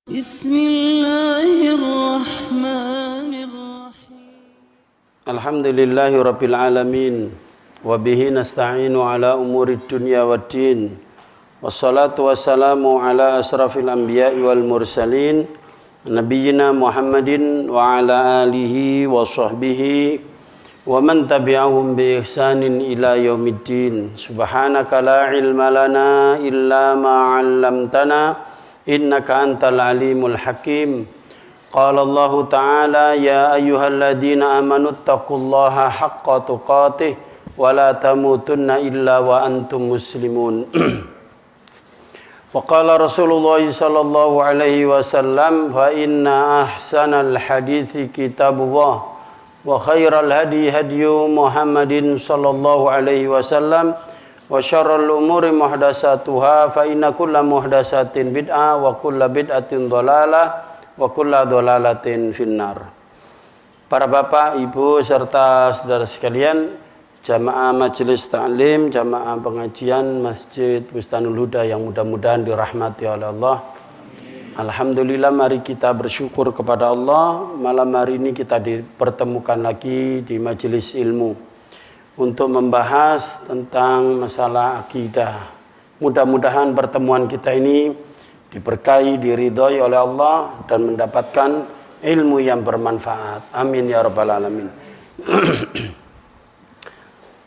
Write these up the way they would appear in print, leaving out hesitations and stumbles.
Bismillahirrahmanirrahim. Alhamdulillahirabbil alamin wa bihi nasta'inu ala umurid dunya waddin. Wassalatu wassalamu ala asrafil anbiya'i wal mursalin nabiyyina Muhammadin wa ala alihi wa sahbihi wa man tabi'ahum bi ihsanin ila yaumiddin. Subhanaka la ilma lana illa ma 'allamtana innaka antal alimul hakim. Qala Allah Ta'ala ya ayyuhalladzina amanu taqullaha haqqa tuqatih wa la tamutunna illa wa antum muslimun. Wa qala Rasulullah sallallahu alaihi wasallam fa inna ahsanal hadithi kitabullah wa khairal hadi hadyu Muhammadin sallallahu alaihi wasallam wa syarrul umuri muhdatsatuha fa inna kulla muhdatsatin bid'ah wa kulla bid'atin dhalalah wa kulla dhalalatin finnar. Para bapak, ibu serta saudara sekalian, jamaah majelis ta'lim, jamaah pengajian Masjid Bustanul Huda yang mudah-mudahan dirahmati oleh Allah. Alhamdulillah, mari kita bersyukur kepada Allah. Malam hari ini kita dipertemukan lagi di majelis ilmu untuk membahas tentang masalah akidah. Mudah-mudahan pertemuan kita ini diberkahi, diridhoi oleh Allah dan mendapatkan ilmu yang bermanfaat. Amin ya rabbal alamin.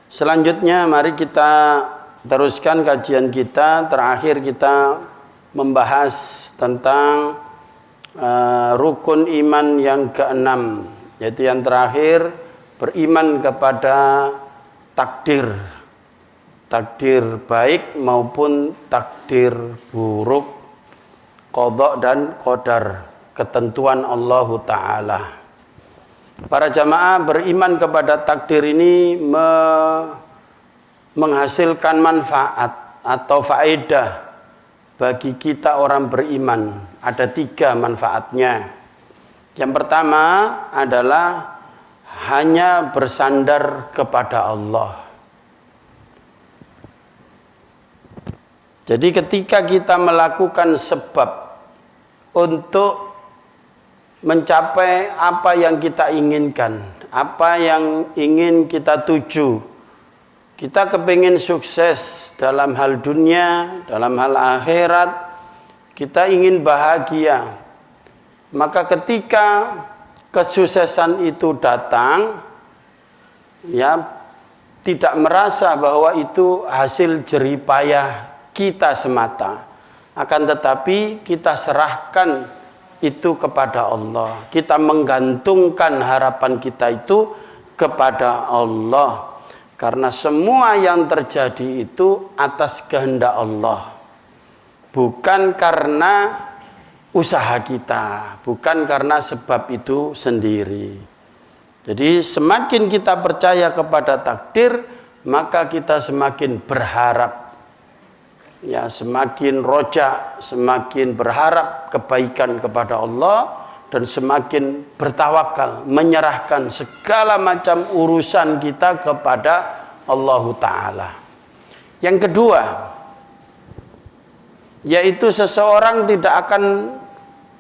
Selanjutnya mari kita teruskan kajian kita. Terakhir kita membahas tentang rukun iman yang keenam, yaitu yang terakhir, beriman kepada takdir baik maupun takdir buruk, qadha dan qadar, ketentuan Allah Ta'ala. Para jamaah, beriman kepada takdir ini menghasilkan manfaat atau faedah bagi kita orang beriman. Ada 3 manfaatnya. Yang pertama adalah hanya bersandar kepada Allah. Jadi ketika kita melakukan sebab untuk mencapai apa yang kita inginkan, apa yang ingin kita tuju, kita kepingin sukses dalam hal dunia, dalam hal akhirat, kita ingin bahagia, maka ketika kesuksesan itu datang, ya, tidak merasa bahwa itu hasil jerih payah kita semata, akan tetapi kita serahkan itu kepada Allah. Kita menggantungkan harapan kita itu kepada Allah, karena semua yang terjadi itu atas kehendak Allah, bukan karena usaha kita, bukan karena sebab itu sendiri. Jadi semakin kita percaya kepada takdir, maka kita semakin berharap, ya, semakin roja, semakin berharap kebaikan kepada Allah, dan semakin bertawakal, menyerahkan segala macam urusan kita kepada Allah Ta'ala. Yang kedua, yaitu seseorang tidak akan,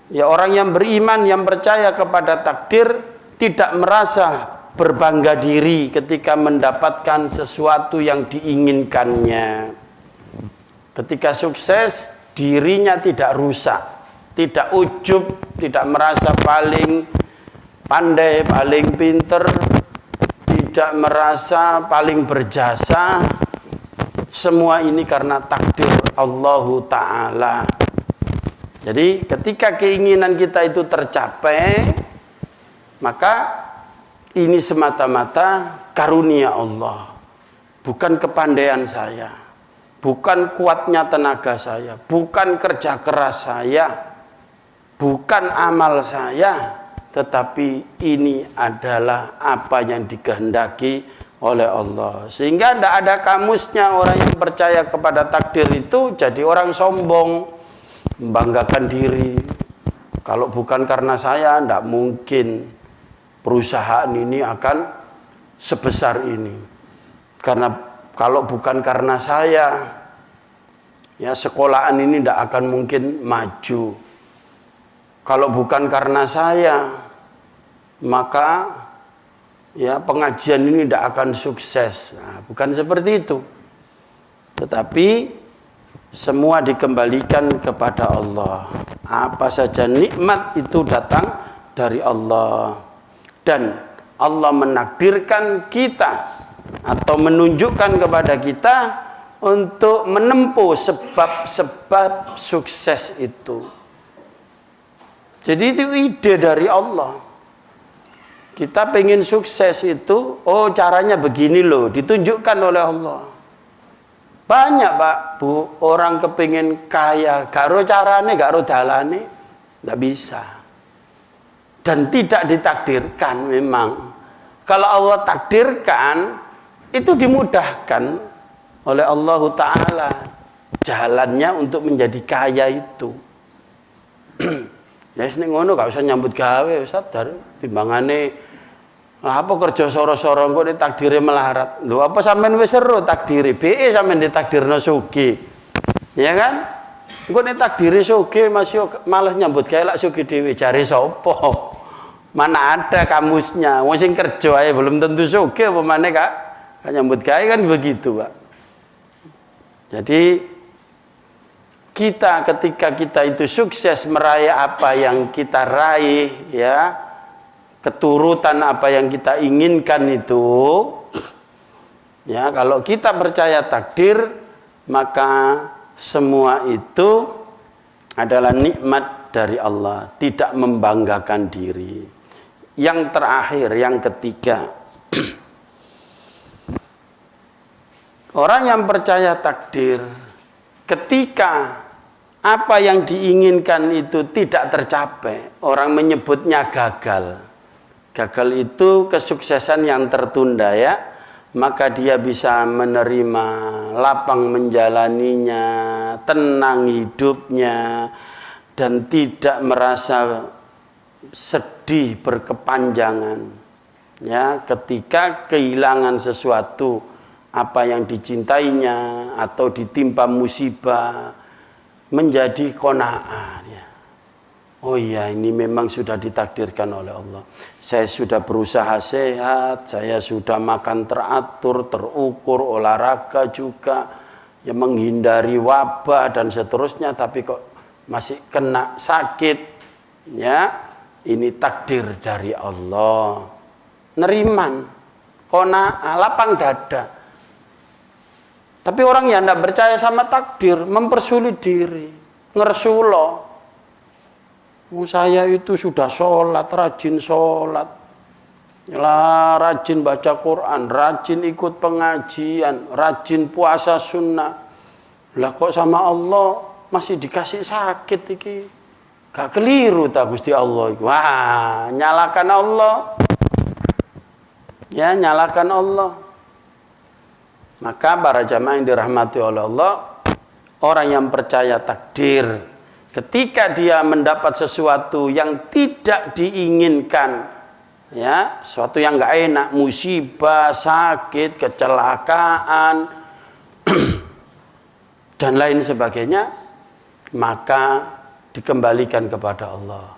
ya, orang yang beriman, yang percaya kepada takdir, tidak merasa berbangga diri ketika mendapatkan sesuatu yang diinginkannya. Ketika sukses, dirinya tidak rusak, tidak ujub, tidak merasa paling pandai, paling pinter, tidak merasa paling berjasa. Semua ini karena takdir Allah Ta'ala. Jadi ketika keinginan kita itu tercapai, maka ini semata-mata karunia Allah, bukan kepandaian saya, bukan kuatnya tenaga saya, bukan kerja keras saya, bukan amal saya, tetapi ini adalah apa yang dikehendaki oleh Allah. Sehingga tidak ada kamusnya orang yang percaya kepada takdir itu jadi orang sombong, membanggakan diri. Kalau bukan karena saya, tidak mungkin perusahaan ini akan sebesar ini. Karena kalau bukan karena saya, ya, sekolahan ini tidak akan mungkin maju. kalau bukan karena saya, maka ya pengajian ini tidak akan sukses. Nah, bukan seperti itu. Tetapi semua dikembalikan kepada Allah. Apa saja nikmat itu datang dari Allah. Dan Allah menakdirkan kita atau menunjukkan kepada kita untuk menempuh sebab-sebab sukses itu. Jadi itu ide dari Allah. Kita pengen sukses itu, oh caranya begini loh, ditunjukkan oleh Allah. Banyak Pak, Bu, orang kepingin kaya, gak carane, gak dalane, gak bisa. Dan tidak ditakdirkan memang. Kalau Allah takdirkan, itu dimudahkan oleh Allah Ta'ala. Jalannya untuk menjadi kaya itu. Ya sini ngono gak usah nyambut gawe, sadar timbangane lah apa kerja soro-soro kok ditakdire melarat. Lho apa sampean wis seru takdire BE sampean ditakdirno sugih. Ya kan? Engko nek takdire sugih masih malah nyambut gawe lak sugih dhewe jare sapa? Mana ada kamusnya. Wong sing kerja ae belum tentu sugih apa maneh Kak? Nyambut gawe kan begitu, Pak. Jadi kita ketika kita itu sukses meraih apa yang kita raih, ya, keturutan apa yang kita inginkan itu, ya, kalau kita percaya takdir, maka semua itu adalah nikmat dari Allah, tidak membanggakan diri. Yang terakhir, yang ketiga, orang yang percaya takdir, ketika apa yang diinginkan itu tidak tercapai, orang menyebutnya gagal. Gagal itu kesuksesan yang tertunda, ya. Maka dia bisa menerima, lapang menjalaninya, tenang hidupnya, dan tidak merasa sedih berkepanjangan. Ya, ketika kehilangan sesuatu, apa yang dicintainya atau ditimpa musibah, menjadi qanaah, ya. Oh iya, ini memang sudah ditakdirkan oleh Allah. Saya sudah berusaha sehat, saya sudah makan teratur, terukur, olahraga juga, ya, menghindari wabah dan seterusnya, tapi kok masih kena sakit, ya. Ini takdir dari Allah. Neriman, qanaah, lapang dada. Tapi orang yang tidak percaya sama takdir mempersulit diri, ngersulo. Saya itu sudah sholat, rajin sholat, rajin baca Quran, rajin ikut pengajian, rajin puasa sunnah. Lah kok sama Allah masih dikasih sakit iki? Gak keliru tak Gusti Allah. Wah, nyalakan Allah. Ya, nyalakan Allah. Maka para jamaah yang dirahmati oleh Allah, orang yang percaya takdir, ketika dia mendapat sesuatu yang tidak diinginkan, ya, sesuatu yang nggak enak, musibah, sakit, kecelakaan, dan lain sebagainya, maka dikembalikan kepada Allah.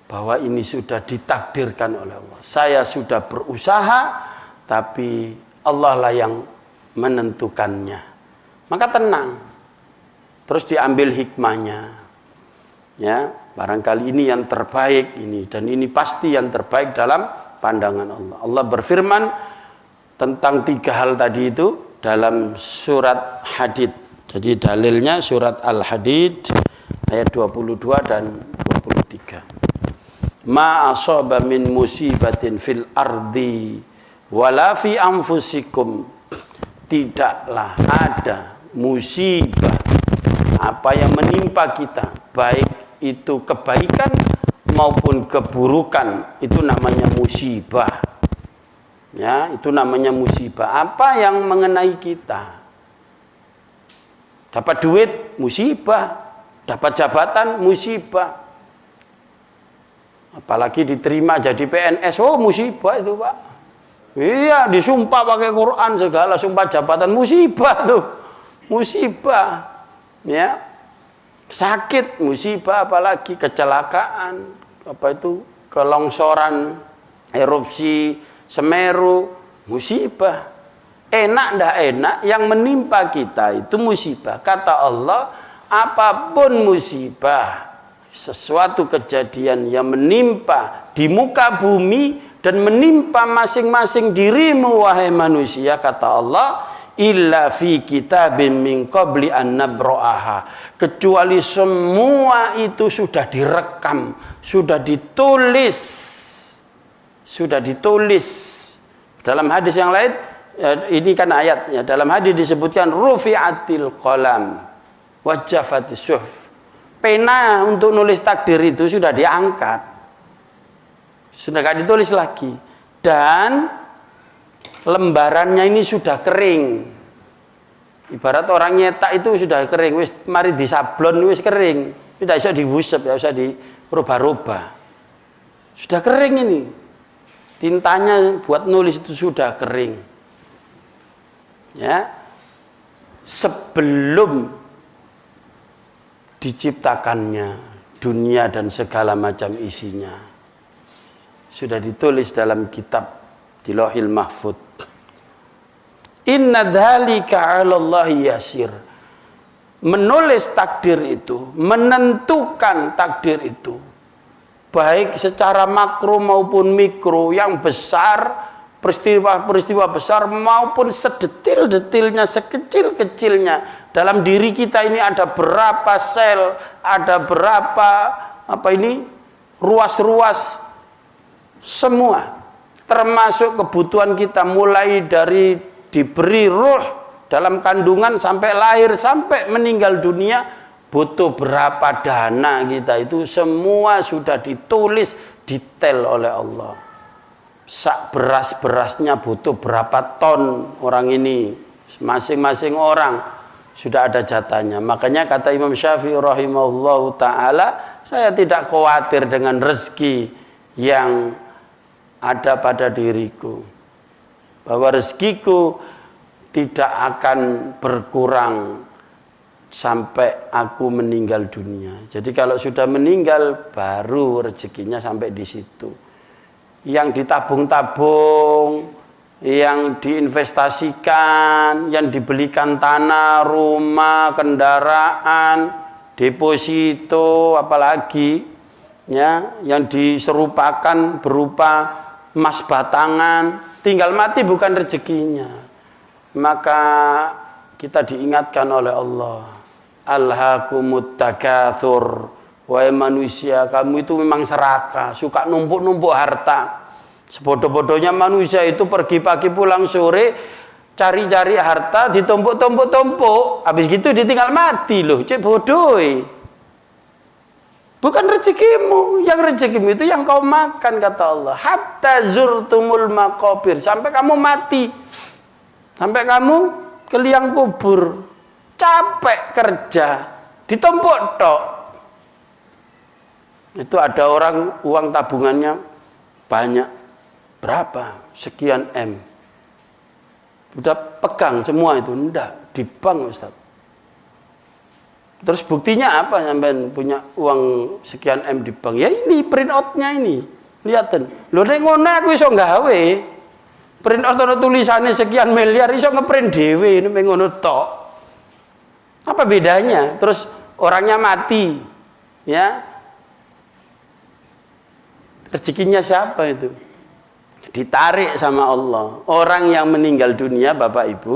Bahwa ini sudah ditakdirkan oleh Allah. Saya sudah berusaha, tapi Allah lah yang menentukannya. Maka tenang. Terus diambil hikmahnya. Ya, barangkali ini yang terbaik ini, dan ini pasti yang terbaik dalam pandangan Allah. Allah berfirman tentang 3 hal tadi itu dalam surat Hadid. Jadi dalilnya surat Al-Hadid ayat 22 dan 23. Ma asaba min musibatin fil ardi wala fi anfusikum, tidaklah ada musibah apa yang menimpa kita, baik itu kebaikan maupun keburukan, itu namanya musibah. Ya, itu namanya musibah. Apa yang mengenai kita? Dapat duit, musibah. Dapat jabatan, musibah. Apalagi diterima jadi PNS, oh musibah itu Pak. Iya, disumpah pakai Quran segala, sumpah jabatan, musibah tuh. Musibah. Ya. Sakit, musibah, apalagi kecelakaan, kelongsoran, erupsi Semeru, musibah. Enak ndak enak, yang menimpa kita itu musibah. Kata Allah, apapun musibah, sesuatu kejadian yang menimpa di muka bumi dan menimpa masing-masing dirimu wahai manusia, kata Allah, illa fi kitabim min qabli an nabra'aha, kecuali semua itu sudah direkam, sudah ditulis. Dalam hadis yang lain, ini kan ayatnya, dalam hadis disebutkan rufi'atil qalam wajafatis suhuf, pena untuk nulis takdir itu sudah diangkat, sudah gak ditulis lagi, dan lembarannya ini sudah kering. Ibarat orang nyetak itu sudah kering, wis mari disablon wis kering, tidak bisa diusap, tidak bisa dirubah-rubah, sudah kering ini, tintanya buat nulis itu sudah kering. Ya, sebelum diciptakannya dunia dan segala macam isinya sudah ditulis dalam kitab di Lauhil Mahfuz. Inna dzalika 'alallahi yasir. Menulis takdir itu, menentukan takdir itu, baik secara makro maupun mikro, yang besar, peristiwa-peristiwa besar maupun sedetil-detilnya, sekecil-kecilnya. Dalam diri kita ini ada berapa sel, ada berapa ruas-ruas, semua. Termasuk kebutuhan kita, mulai dari diberi ruh dalam kandungan sampai lahir, sampai meninggal dunia, butuh berapa dana kita, itu semua sudah ditulis detail oleh Allah. Sak beras-berasnya butuh berapa ton orang ini, masing-masing orang sudah ada jatahnya. Makanya kata Imam Syafi'i rahimahullahu ta'ala, saya tidak khawatir dengan rezeki yang ada pada diriku, bahwa rezekiku tidak akan berkurang sampai aku meninggal dunia. Jadi kalau sudah meninggal baru rezekinya sampai di situ. Yang ditabung-tabung, yang diinvestasikan, yang dibelikan tanah, rumah, kendaraan, deposito, apalagi ya, yang diserupakan berupa emas batangan, tinggal mati bukan rezekinya. Maka kita diingatkan oleh Allah, alhaakumut takatsur. Wahai manusia, kamu itu memang serakah, suka numpuk-numpuk harta. Sebodoh-bodohnya manusia itu pergi pagi pulang sore, cari-cari harta, ditumpuk-tumpuk-tumpuk, habis gitu ditinggal mati loh, cek bodoh. Bukan rezekimu, yang rezekimu itu yang kau makan, kata Allah. Hatta zurtumul maqabir, sampai kamu mati, sampai kamu ke liang kubur, capek kerja, ditumpuk tok. Itu ada orang uang tabungannya banyak, berapa? Sekian M. Udah pegang semua itu, enggak, di bank Ustaz. Terus buktinya apa sampean punya uang sekian M di bank? Ya ini print out-nya ini. Lihatin. Lho nek ngono aku iso gawe. Print out ana tulisannya sekian miliar iso ngeprint dhewe nek ngono tok. Apa bedanya? Terus orangnya mati. Ya. Rezekinya siapa itu? Ditarik sama Allah. Orang yang meninggal dunia, Bapak Ibu,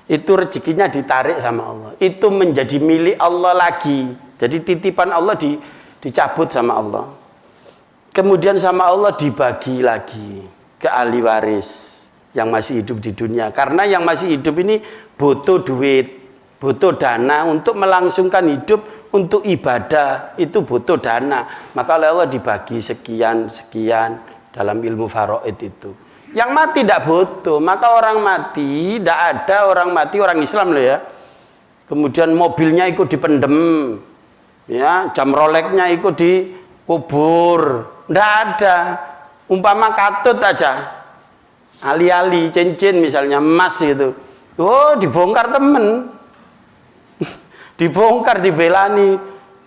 itu rezekinya ditarik sama Allah. Itu menjadi milik Allah lagi. Jadi titipan Allah dicabut sama Allah. Kemudian sama Allah dibagi lagi ke ahli waris yang masih hidup di dunia. Karena yang masih hidup ini butuh duit, butuh dana untuk melangsungkan hidup, untuk ibadah itu butuh dana. Maka oleh Allah dibagi sekian dalam ilmu faraid itu. Yang mati tidak butuh, maka orang mati tidak ada, orang mati orang Islam loh ya. Kemudian mobilnya ikut dipendem, ya, jam Rolexnya ikut dikubur, tidak ada. Umpama katut aja, ali-ali cincin misalnya emas itu, oh dibongkar temen. Dibongkar, dibelani,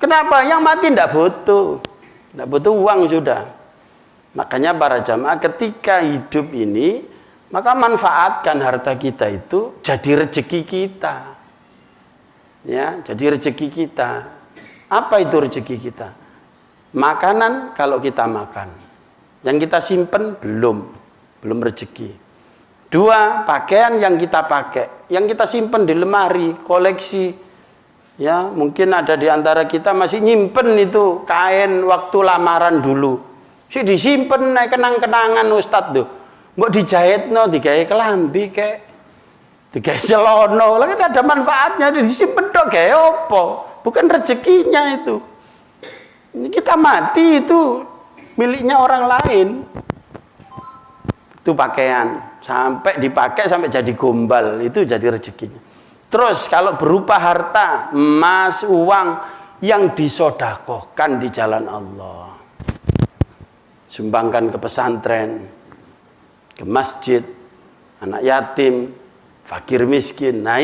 Kenapa? Yang mati tidak butuh. Tidak butuh uang sudah. Makanya para jamaah ketika hidup ini, maka manfaatkan harta kita itu jadi rezeki kita. Ya, jadi rezeki kita. Apa itu rezeki kita? Makanan kalau kita makan. Yang kita simpen belum rezeki. 2, pakaian yang kita pakai, yang kita simpen di lemari, koleksi. Ya, mungkin ada di antara kita masih nyimpen itu kain waktu lamaran dulu. Si disimpen naik kenang-kenangan Ustadz tuh. Mbok dijahitno, digawe kelambi kek. Digawe celono, lah kan ada manfaatnya, disimpen tok gawe apa? Bukan rezekinya itu. Ini kita mati itu miliknya orang lain. Itu pakaian, sampai dipakai sampai jadi gombal, itu jadi rezekinya. Terus kalau berupa harta, emas, uang yang disodakohkan di jalan Allah. Sumbangkan ke pesantren, ke masjid, anak yatim, fakir miskin. Nah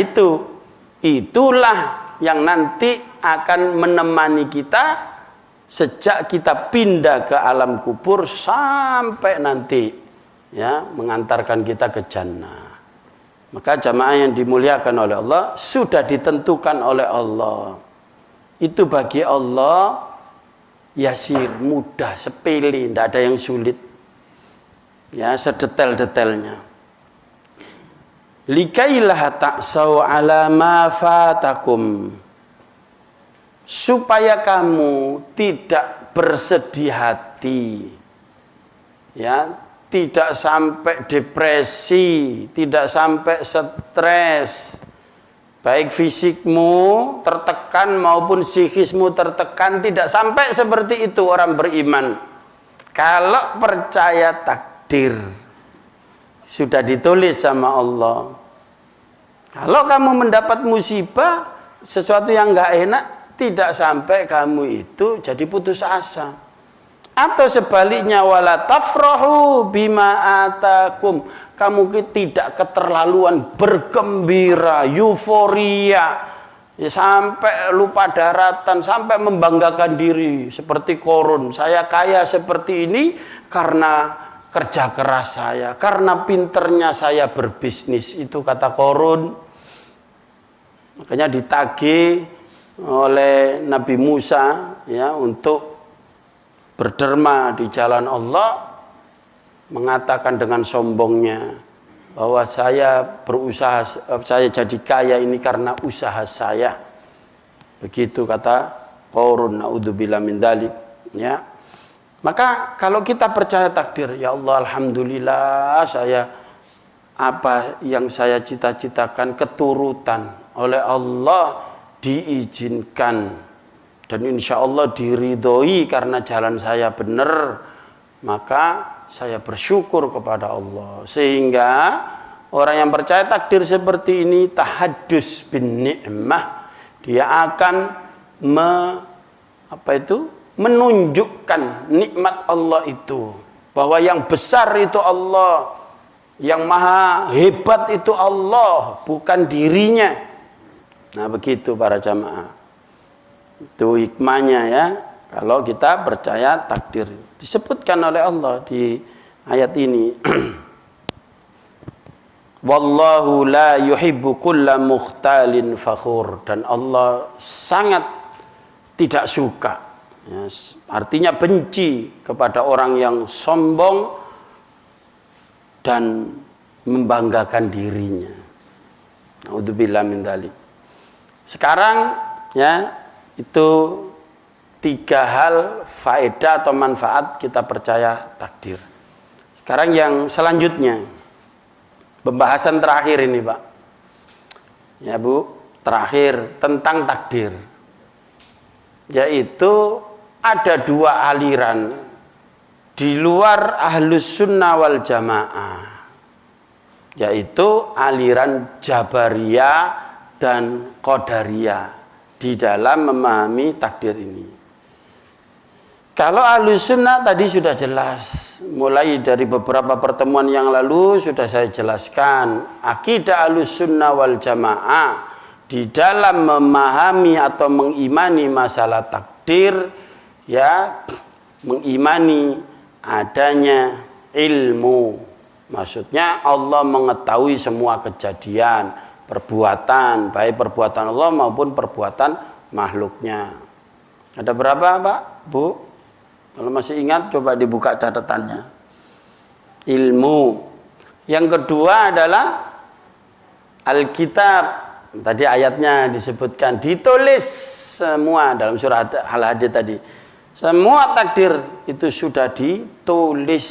itulah yang nanti akan menemani kita sejak kita pindah ke alam kubur sampai nanti ya mengantarkan kita ke jannah. Maka jamaah yang dimuliakan oleh Allah sudah ditentukan oleh Allah. Itu bagi Allah yasir, mudah, sepele, tidak ada yang sulit. Ya, sedetail-detailnya. Likailah ta'sau ala ma fatakum. Supaya kamu tidak bersedih hati. Ya, tidak sampai depresi, tidak sampai stres. Baik fisikmu tertekan maupun psikismu tertekan, tidak sampai seperti itu orang beriman. Kalau percaya takdir, sudah ditulis sama Allah. Kalau kamu mendapat musibah, sesuatu yang enggak enak, tidak sampai kamu itu jadi putus asa. Atau sebaliknya, wala tafrahu bima atakum. Kamu tidak keterlaluan bergembira, euforia, ya, sampai lupa daratan, sampai membanggakan diri seperti Korun. Saya kaya seperti ini karena kerja keras saya, karena pinternya saya berbisnis. Itu kata Korun. Makanya ditagih oleh Nabi Musa ya untuk berderma di jalan Allah, mengatakan dengan sombongnya bahwa saya berusaha, saya jadi kaya ini karena usaha saya. Begitu kata Qarun, naudzubillah min dzalik, ya. Maka kalau kita percaya takdir, ya Allah alhamdulillah saya apa yang saya cita-citakan keturutan oleh Allah diizinkan. Dan insya Allah diridhoi karena jalan saya benar, maka saya bersyukur kepada Allah. Sehingga orang yang percaya takdir seperti ini tahaddus bin ni'mah, dia akan menunjukkan nikmat Allah itu, bahwa yang besar itu Allah, yang maha hebat itu Allah, bukan dirinya. Nah begitu para jamaah. Itu hikmahnya ya, kalau kita percaya takdir. Disebutkan oleh Allah di ayat ini. Wallahu la yuhibbu kulla mukhtalin fakhur. Dan Allah sangat tidak suka, ya, artinya benci kepada orang yang sombong dan membanggakan dirinya. Naudzubillah min dzalik. Sekarang ya, itu 3 hal faedah atau manfaat kita percaya takdir. Sekarang yang selanjutnya, pembahasan terakhir ini Pak. Ya Bu, terakhir tentang takdir. Yaitu ada 2 aliran di luar Ahlus Sunnah wal Jamaah. Yaitu aliran Jabariyah dan Qadariyah di dalam memahami takdir ini. Kalau Ahlus Sunnah tadi sudah jelas, mulai dari beberapa pertemuan yang lalu sudah saya jelaskan. Akidah Ahlus Sunnah wal Jamaah di dalam memahami atau mengimani masalah takdir, ya, mengimani adanya ilmu. Maksudnya Allah mengetahui semua kejadian, perbuatan, baik perbuatan Allah maupun perbuatan makhluknya. Ada berapa, Pak, Bu? Kalau masih ingat coba dibuka catatannya. Ilmu. Yang kedua adalah Alkitab. Tadi ayatnya disebutkan ditulis semua dalam surah Al-Hadid tadi. Semua takdir itu sudah ditulis.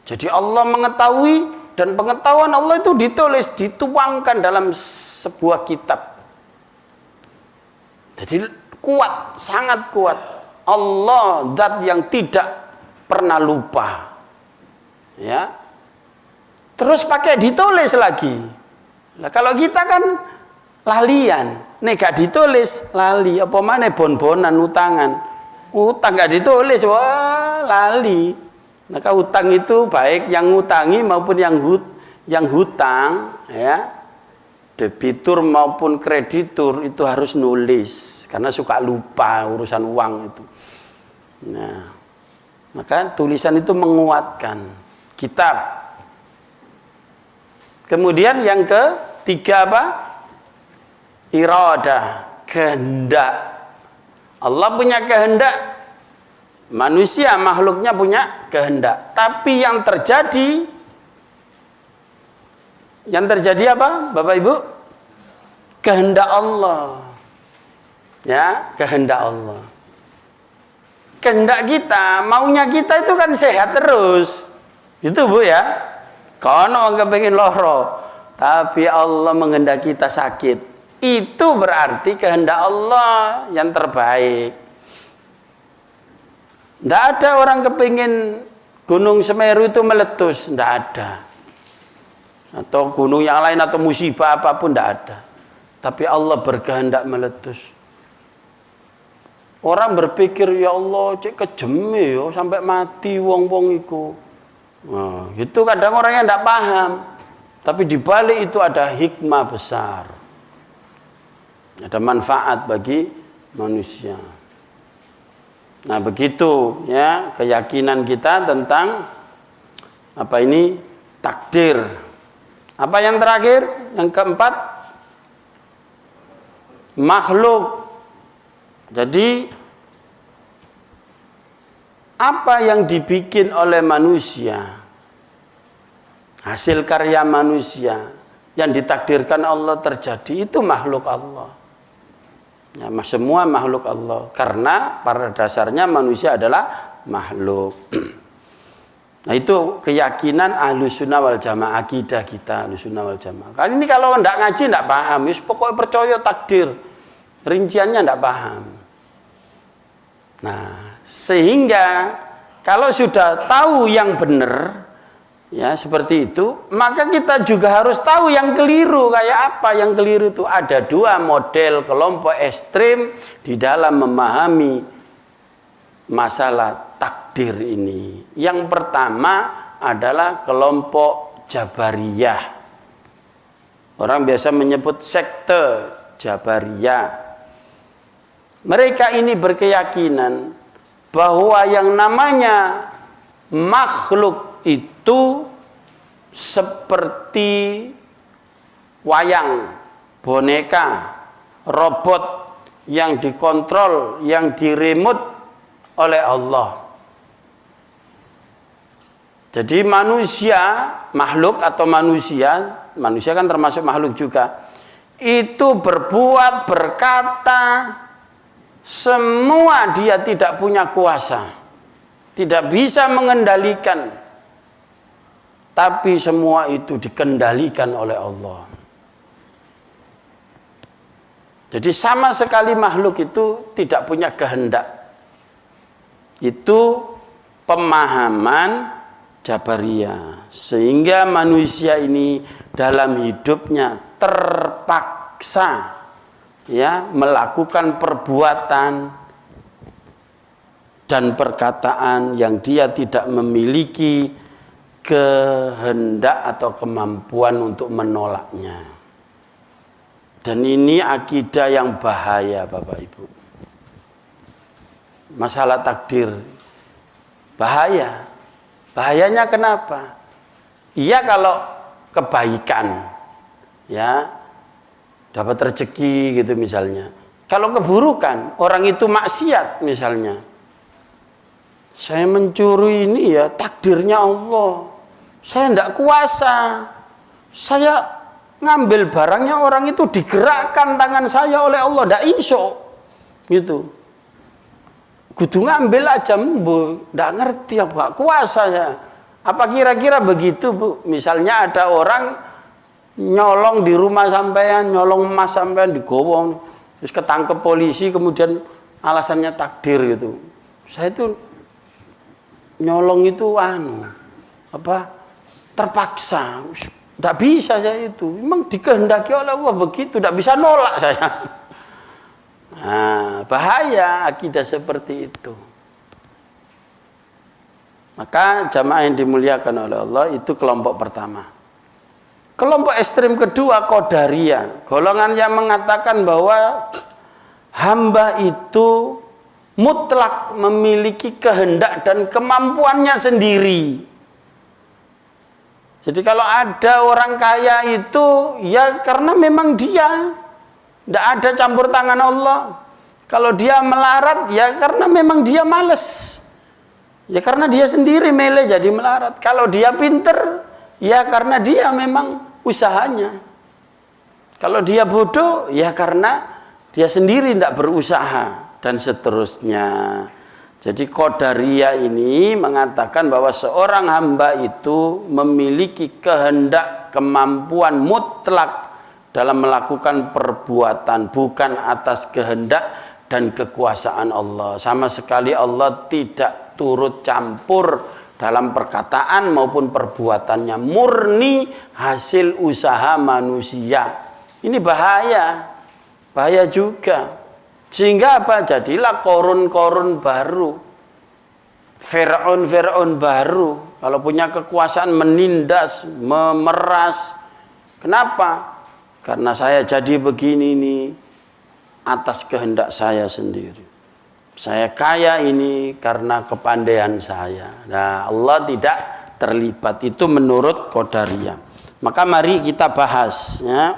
Jadi Allah mengetahui, dan pengetahuan Allah itu ditulis, dituangkan dalam sebuah kitab. Jadi kuat, sangat kuat. Allah zat yang tidak pernah lupa. Ya. Terus pakai ditulis lagi. Nah, kalau kita kan lalian, nih gak ditulis lali, apa mana bon-bonan utangan. Utang gak ditulis, wah lali. Maka utang itu baik yang ngutangi maupun yang hutang, ya, debitur maupun kreditur itu harus nulis karena suka lupa urusan uang itu. Nah, maka tulisan itu menguatkan kitab. Kemudian yang ketiga apa? Iradah, kehendak. Allah punya kehendak. Manusia, makhluknya punya kehendak. Tapi yang terjadi apa, Bapak Ibu? Kehendak Allah. Ya, kehendak Allah. Kehendak kita, maunya kita itu kan sehat terus. Itu, Bu, ya. Kono kepengin loro, tapi Allah menghendaki kita sakit. Itu berarti kehendak Allah yang terbaik. Tidak ada orang kepingin Gunung Semeru itu meletus, tidak ada. Atau gunung yang lain atau musibah apapun, tidak ada. Tapi Allah berkehendak meletus. Orang berpikir, ya Allah, cek kejeme yo sampai mati wong-wong iku. Nah, itu kadang orang yang tidak paham. Tapi di balik itu ada hikmah besar. Ada manfaat bagi manusia. Nah, begitu ya keyakinan kita tentang apa ini takdir. Apa yang terakhir? Yang keempat, makhluk. Jadi apa yang dibikin oleh manusia, hasil karya manusia yang ditakdirkan Allah terjadi, itu makhluk Allah. Ya, semua makhluk Allah, karena pada dasarnya manusia adalah makhluk. Nah, itu keyakinan Ahlussunnah wal Jamaah, akidah kita Ahlussunnah wal Jamaah. Kali ini kalau tidak ngaji tidak paham, pokoknya percaya takdir, rinciannya tidak paham. Nah, sehingga kalau sudah tahu yang benar, ya seperti itu, maka kita juga harus tahu yang keliru. Kayak apa yang keliru itu? Ada dua model kelompok ekstrim di dalam memahami masalah takdir ini. Yang pertama adalah kelompok Jabariyah. Orang biasa menyebut sekte Jabariyah. Mereka ini berkeyakinan bahwa yang namanya makhluk itu seperti wayang, boneka, robot yang dikontrol, yang diremut oleh Allah. Jadi manusia, makhluk atau manusia kan termasuk makhluk juga, itu berbuat, berkata, semua dia tidak punya kuasa, tidak bisa mengendalikan, tapi semua itu dikendalikan oleh Allah. Jadi sama sekali makhluk itu tidak punya kehendak. Itu pemahaman Jabariyah. Sehingga manusia ini dalam hidupnya terpaksa ya melakukan perbuatan dan perkataan yang dia tidak memiliki kehendak atau kemampuan untuk menolaknya. Dan ini akidah yang bahaya, Bapak Ibu. Masalah takdir bahaya. Bahayanya kenapa? Iya kalau kebaikan, ya dapat rezeki gitu misalnya. Kalau keburukan, orang itu maksiat misalnya. Saya mencuri ini ya takdirnya Allah. Saya tidak kuasa. Saya ngambil barangnya orang itu digerakkan tangan saya oleh Allah, ndak iso gitu. Kudu ngambil aja, Bu, ndak ngerti apa kuasa ya. Apa kira-kira begitu, Bu? Misalnya ada orang nyolong di rumah sampean, nyolong emas sampean digowong, terus ketangkep polisi, kemudian alasannya takdir gitu. Saya itu nyolong itu terpaksa. Tidak bisa saya itu, memang dikehendaki oleh Allah begitu, tidak bisa nolak saya. Nah, bahaya akidah seperti itu. Maka jamaah yang dimuliakan oleh Allah itu kelompok pertama. Kelompok ekstrim kedua Qadariyah, golongan yang mengatakan bahwa hamba itu mutlak memiliki kehendak dan kemampuannya sendiri. Jadi kalau ada orang kaya itu ya karena memang dia tidak ada campur tangan Allah. Kalau dia melarat ya karena memang dia males. Ya karena dia sendiri mele jadi melarat. Kalau dia pinter ya karena dia memang usahanya. Kalau dia bodoh ya karena dia sendiri tidak berusaha dan seterusnya. Jadi Qadariyah ini mengatakan bahwa seorang hamba itu memiliki kehendak, kemampuan mutlak dalam melakukan perbuatan, bukan atas kehendak dan kekuasaan Allah. Sama sekali Allah tidak turut campur dalam perkataan maupun perbuatannya, murni hasil usaha manusia. Ini bahaya, bahaya juga. Sehingga apa? Jadilah korun-korun baru, Fir'aun baru. Kalau punya kekuasaan menindas, memeras. Kenapa? Karena saya jadi begini nih atas kehendak saya sendiri. Saya kaya ini karena kepandaian saya. Nah, Allah tidak terlibat. Itu menurut Qadariyah. Maka mari kita bahas ya,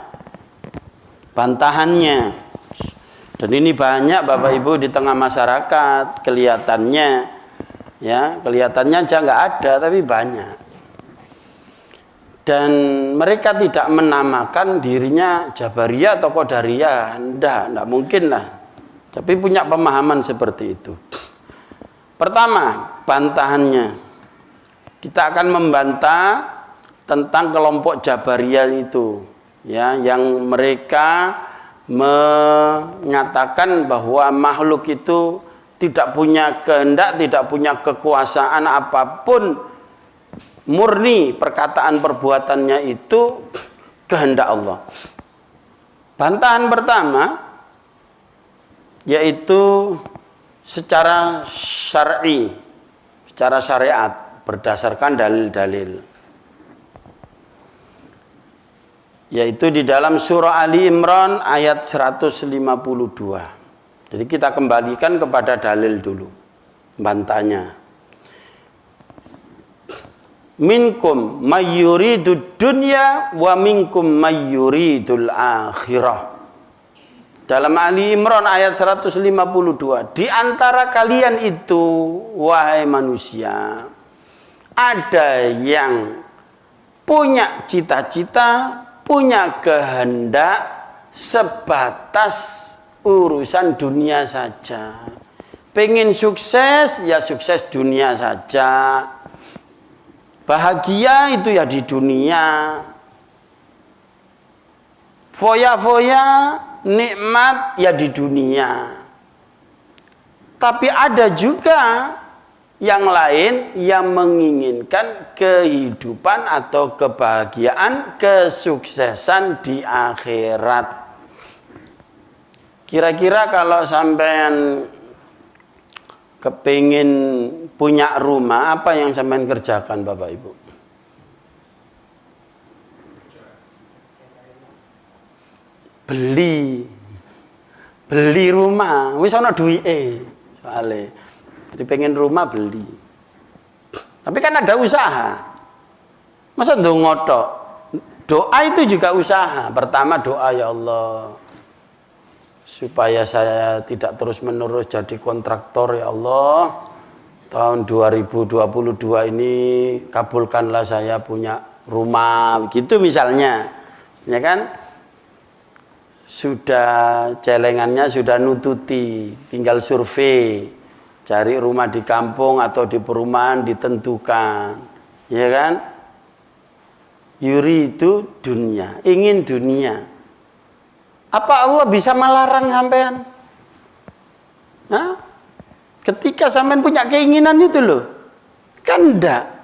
bantahannya. Dan ini banyak Bapak Ibu di tengah masyarakat kelihatannya, ya kelihatannya aja nggak ada tapi banyak. Dan mereka tidak menamakan dirinya Jabariyah atau Qadariyah, enggak mungkin lah. Tapi punya pemahaman seperti itu. Pertama, bantahannya. Kita akan membantah tentang kelompok Jabariyah itu, ya yang mereka menyatakan bahwa makhluk itu tidak punya kehendak, tidak punya kekuasaan apapun, murni perkataan perbuatannya itu kehendak Allah. Bantahan pertama yaitu secara syar'i, secara syariat berdasarkan dalil-dalil. Yaitu di dalam surah Ali Imran ayat 152. Jadi kita kembalikan kepada dalil dulu, bantahnya. Minkum mayyuridud dunya wa minkum mayyuridul akhirah. Dalam Ali Imran ayat 152, di antara kalian itu wahai manusia, ada yang punya cita-cita, punya kehendak sebatas urusan dunia saja. Pengen sukses, ya sukses dunia saja. Bahagia itu ya di dunia. Foya-foya, nikmat ya di dunia. Tapi ada juga yang lain yang menginginkan kehidupan atau kebahagiaan, kesuksesan di akhirat. Kira-kira kalau sampean kepingin punya rumah, apa yang sampean kerjakan Bapak Ibu? beli rumah, wis ana duwike soalnya. Jadi pengen rumah beli. Tapi kan ada usaha. Masa ndonga tok? Doa itu juga usaha. Pertama doa, ya Allah, supaya saya tidak terus-menerus jadi kontraktor, ya Allah. Tahun 2022 ini kabulkanlah saya punya rumah, gitu misalnya. Ya kan? Sudah celengannya sudah nututi, tinggal survei. Cari rumah di kampung atau di perumahan ditentukan. Ya kan? Yuri itu dunia, ingin dunia. Apa Allah bisa melarang sampean? Nah, ketika sampean punya keinginan itu loh, kan enggak.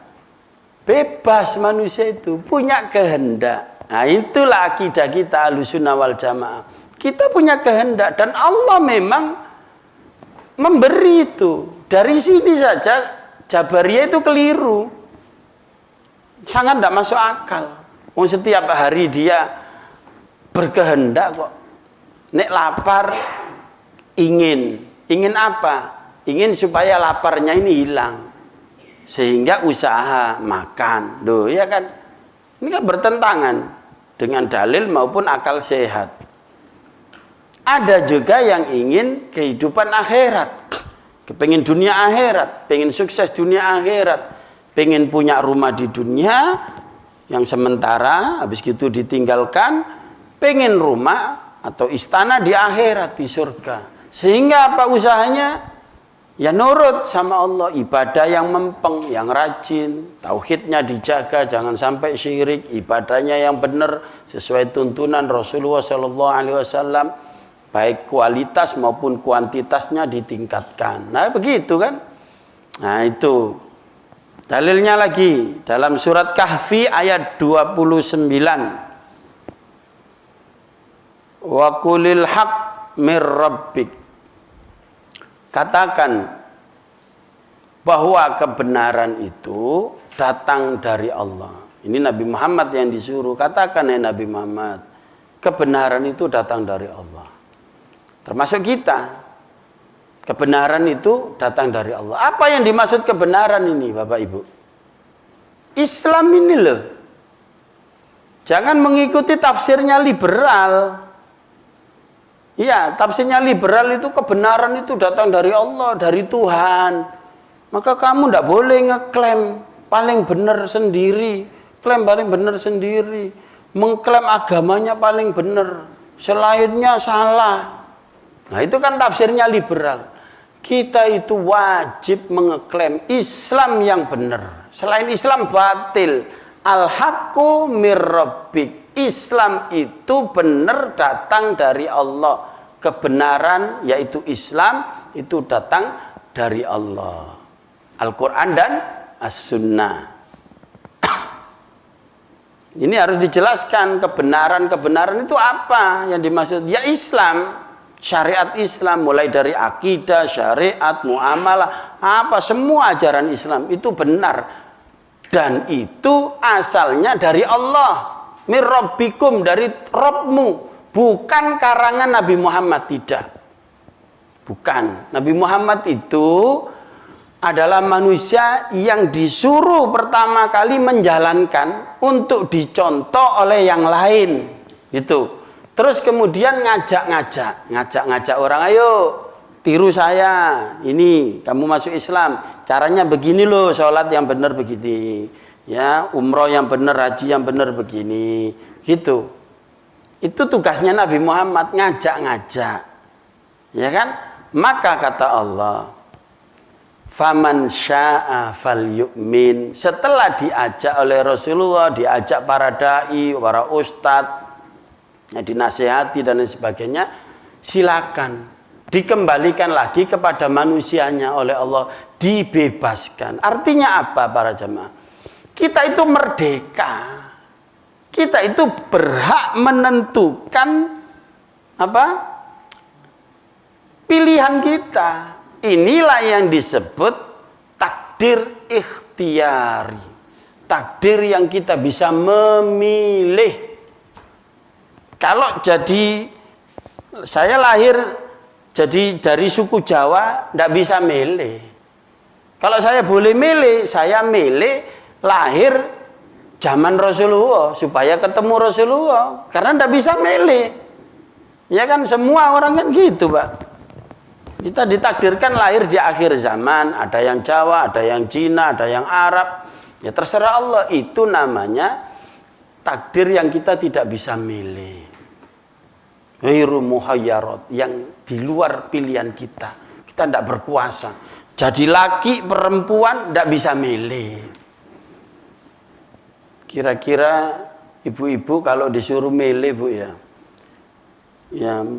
Bebas manusia itu, punya kehendak. Nah, itulah akidah kita Ahlussunnah wal Jamaah. Kita punya kehendak dan Allah memang memberi itu. Dari sini saja Jabariyah itu keliru. Sangat tidak masuk akal. Setiap hari dia berkehendak kok. Nek lapar ingin apa? Ingin supaya laparnya ini hilang. Sehingga usaha makan. Loh, ya kan? Ini kan bertentangan dengan dalil maupun akal sehat. Ada juga yang ingin kehidupan akhirat. Kepengen dunia akhirat, pengen sukses dunia akhirat. Pengen punya rumah di dunia yang sementara, habis gitu ditinggalkan, pengen rumah atau istana di akhirat, di surga. Sehingga apa usahanya? Ya nurut sama Allah, ibadah yang mempeng, yang rajin, tauhidnya dijaga, jangan sampai syirik, ibadahnya yang benar sesuai tuntunan Rasulullah SAW, baik kualitas maupun kuantitasnya ditingkatkan. Nah begitu kan? Nah itu. Dalilnya lagi dalam surat Kahfi ayat 29. Wa qulil haq mir rabbik. Katakan bahwa kebenaran itu datang dari Allah. Ini Nabi Muhammad yang disuruh. Katakan ya Nabi Muhammad, kebenaran itu datang dari Allah. Termasuk kita. Kebenaran itu datang dari Allah. Apa yang dimaksud kebenaran ini, Bapak Ibu? Islam ini loh. Jangan mengikuti tafsirnya liberal. Iya, tafsirnya liberal itu kebenaran itu datang dari Allah, dari Tuhan. Maka kamu tidak boleh ngeklaim paling benar sendiri. Klaim paling benar sendiri. Mengklaim agamanya paling benar. Selainnya salah. Nah itu kan tafsirnya liberal. Kita itu wajib mengeklaim Islam yang benar. Selain Islam batil. Al-haqqu mir rabbik. Islam itu benar datang dari Allah. Kebenaran yaitu Islam itu datang dari Allah. Al-Quran dan As-Sunnah. Ini harus dijelaskan kebenaran itu apa yang dimaksud. Ya Islam. Syariat Islam mulai dari akidah, syariat, muamalah, apa semua ajaran Islam itu benar dan itu asalnya dari Allah, mir rabbikum, dari Rabbmu, bukan karangan Nabi Muhammad, tidak. Bukan. Nabi Muhammad itu adalah manusia yang disuruh pertama kali menjalankan untuk dicontoh oleh yang lain, gitu. Terus kemudian ngajak orang, ayo tiru saya, ini kamu masuk Islam, caranya begini loh, sholat yang benar begini, ya umroh yang benar, haji yang benar begini, gitu. Itu tugasnya Nabi Muhammad, ngajak, ya kan? Maka kata Allah, faman syaa falyu'min. Setelah diajak oleh Rasulullah, diajak para dai, para ustadz, dinasehati dan lain sebagainya, silakan dikembalikan lagi kepada manusianya oleh Allah, dibebaskan. Artinya apa para jemaah? Kita itu merdeka, kita itu berhak menentukan apa pilihan kita. Inilah yang disebut takdir ikhtiari, takdir yang kita bisa memilih. Kalau jadi Saya lahir jadi dari suku Jawa, tidak bisa milih. Kalau saya boleh milih, saya milih lahir zaman Rasulullah supaya ketemu Rasulullah, karena tidak bisa milih. Ya kan, semua orang kan gitu, Pak. Kita ditakdirkan lahir di akhir zaman, ada yang Jawa, ada yang Cina, ada yang Arab. Ya terserah Allah, itu namanya takdir yang kita tidak bisa milih. Ghairu muhayyarat, yang di luar pilihan kita. Kita tidak berkuasa. Jadi laki, perempuan tidak bisa milih. Kira-kira ibu-ibu kalau disuruh milih, Bu, ya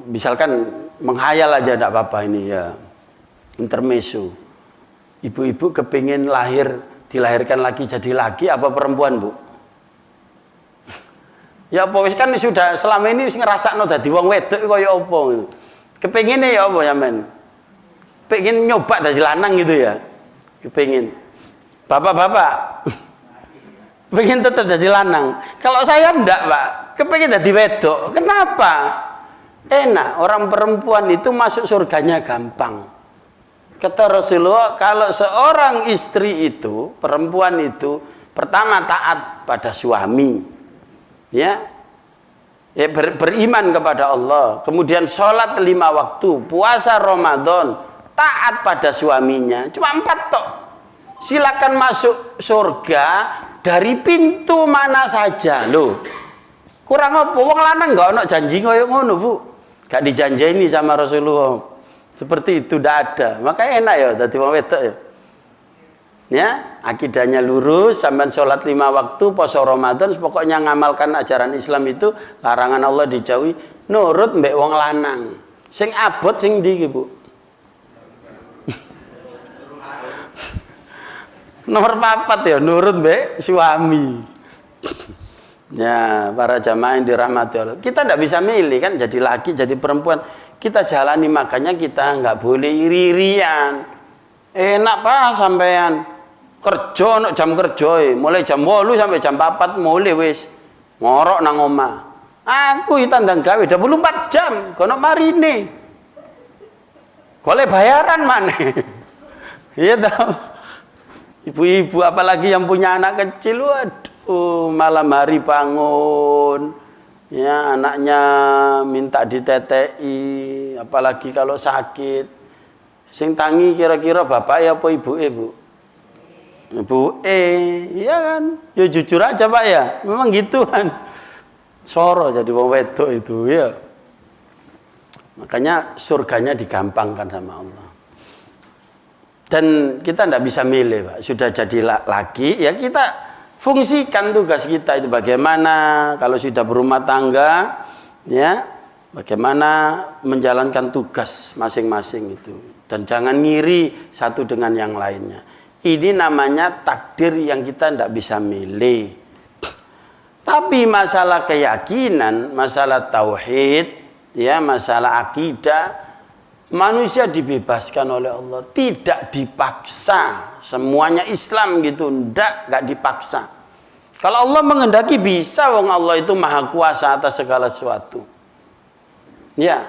misalkan menghayal aja tidak apa-apa ini ya, intermezzo. Ibu-ibu kepingin dilahirkan lagi jadi laki apa perempuan, Bu? Ya apa wis kan sudah selama ini ngerasakno dadi wong wedok kaya apa gitu. Kepengine ya apa sampean? Pengen nyoba dadi lanang gitu ya. Kepengin. Bapak-bapak. Pengen tetap jadi lanang. Kalau saya enggak, Pak. Kepengin dadi wedok. Kenapa? Enak, orang perempuan itu masuk surganya gampang. Kata Rasulullah, kalau seorang istri itu, perempuan itu pertama taat pada suami. Ya, beriman kepada Allah, kemudian sholat 5 waktu, puasa Ramadan, taat pada suaminya, cuma 4 tok. Silakan masuk surga dari pintu mana saja. Loh, kurang apa? Wong lanang enggak ono janji koyo ngono, Bu. Gak dijanjeni sama Rasulullah. Seperti itu ndak ada. Makanya enak ya dadi wong wedok ya. Ya, akidahnya lurus, sampean sholat 5 waktu, puasa Ramadan, pokoknya ngamalkan ajaran Islam itu, larangan Allah dijauhi, nurut mbek wong lanang. Sing abot sing ndi iki, Bu? Nomor 4 ya, nurut mbek suami. Ya, para jamaah yang dirahmati Allah. Kita tidak bisa milih kan, jadi laki, jadi perempuan. Kita jalani, makanya kita nggak boleh iri-irian. Enak Pak sampean. Kerja no jam kerja, mulai jam 8 sampai jam 4 mulai wis ngorok nang omah. Aku iki tandang gawe 24 jam, kono marine. Golek bayaran maneh. Iya toh. Ibu-ibu apalagi yang punya anak kecil, waduh, malam hari bangun, ya anaknya minta ditetei, apalagi kalau sakit. Sing tangi kira-kira bapak ya apa ibu? Bu, iya kan? Ya jujur aja Pak ya, memang gitu kan. Soro jadi wong wedok itu ya. Makanya surganya digampangkan sama Allah. Dan kita tidak bisa milih, Pak. Sudah jadi laki, ya kita fungsikan tugas kita itu bagaimana. Kalau sudah berumah tangga, ya bagaimana menjalankan tugas masing-masing itu. Dan jangan ngiri satu dengan yang lainnya. Ini namanya takdir yang kita tidak bisa milih. Tapi masalah keyakinan, masalah tauhid, ya masalah akidah, manusia dibebaskan oleh Allah, tidak dipaksa. Semuanya Islam gitu, enggak dipaksa. Kalau Allah menghendaki bisa, wong Allah itu maha kuasa atas segala sesuatu. Ya.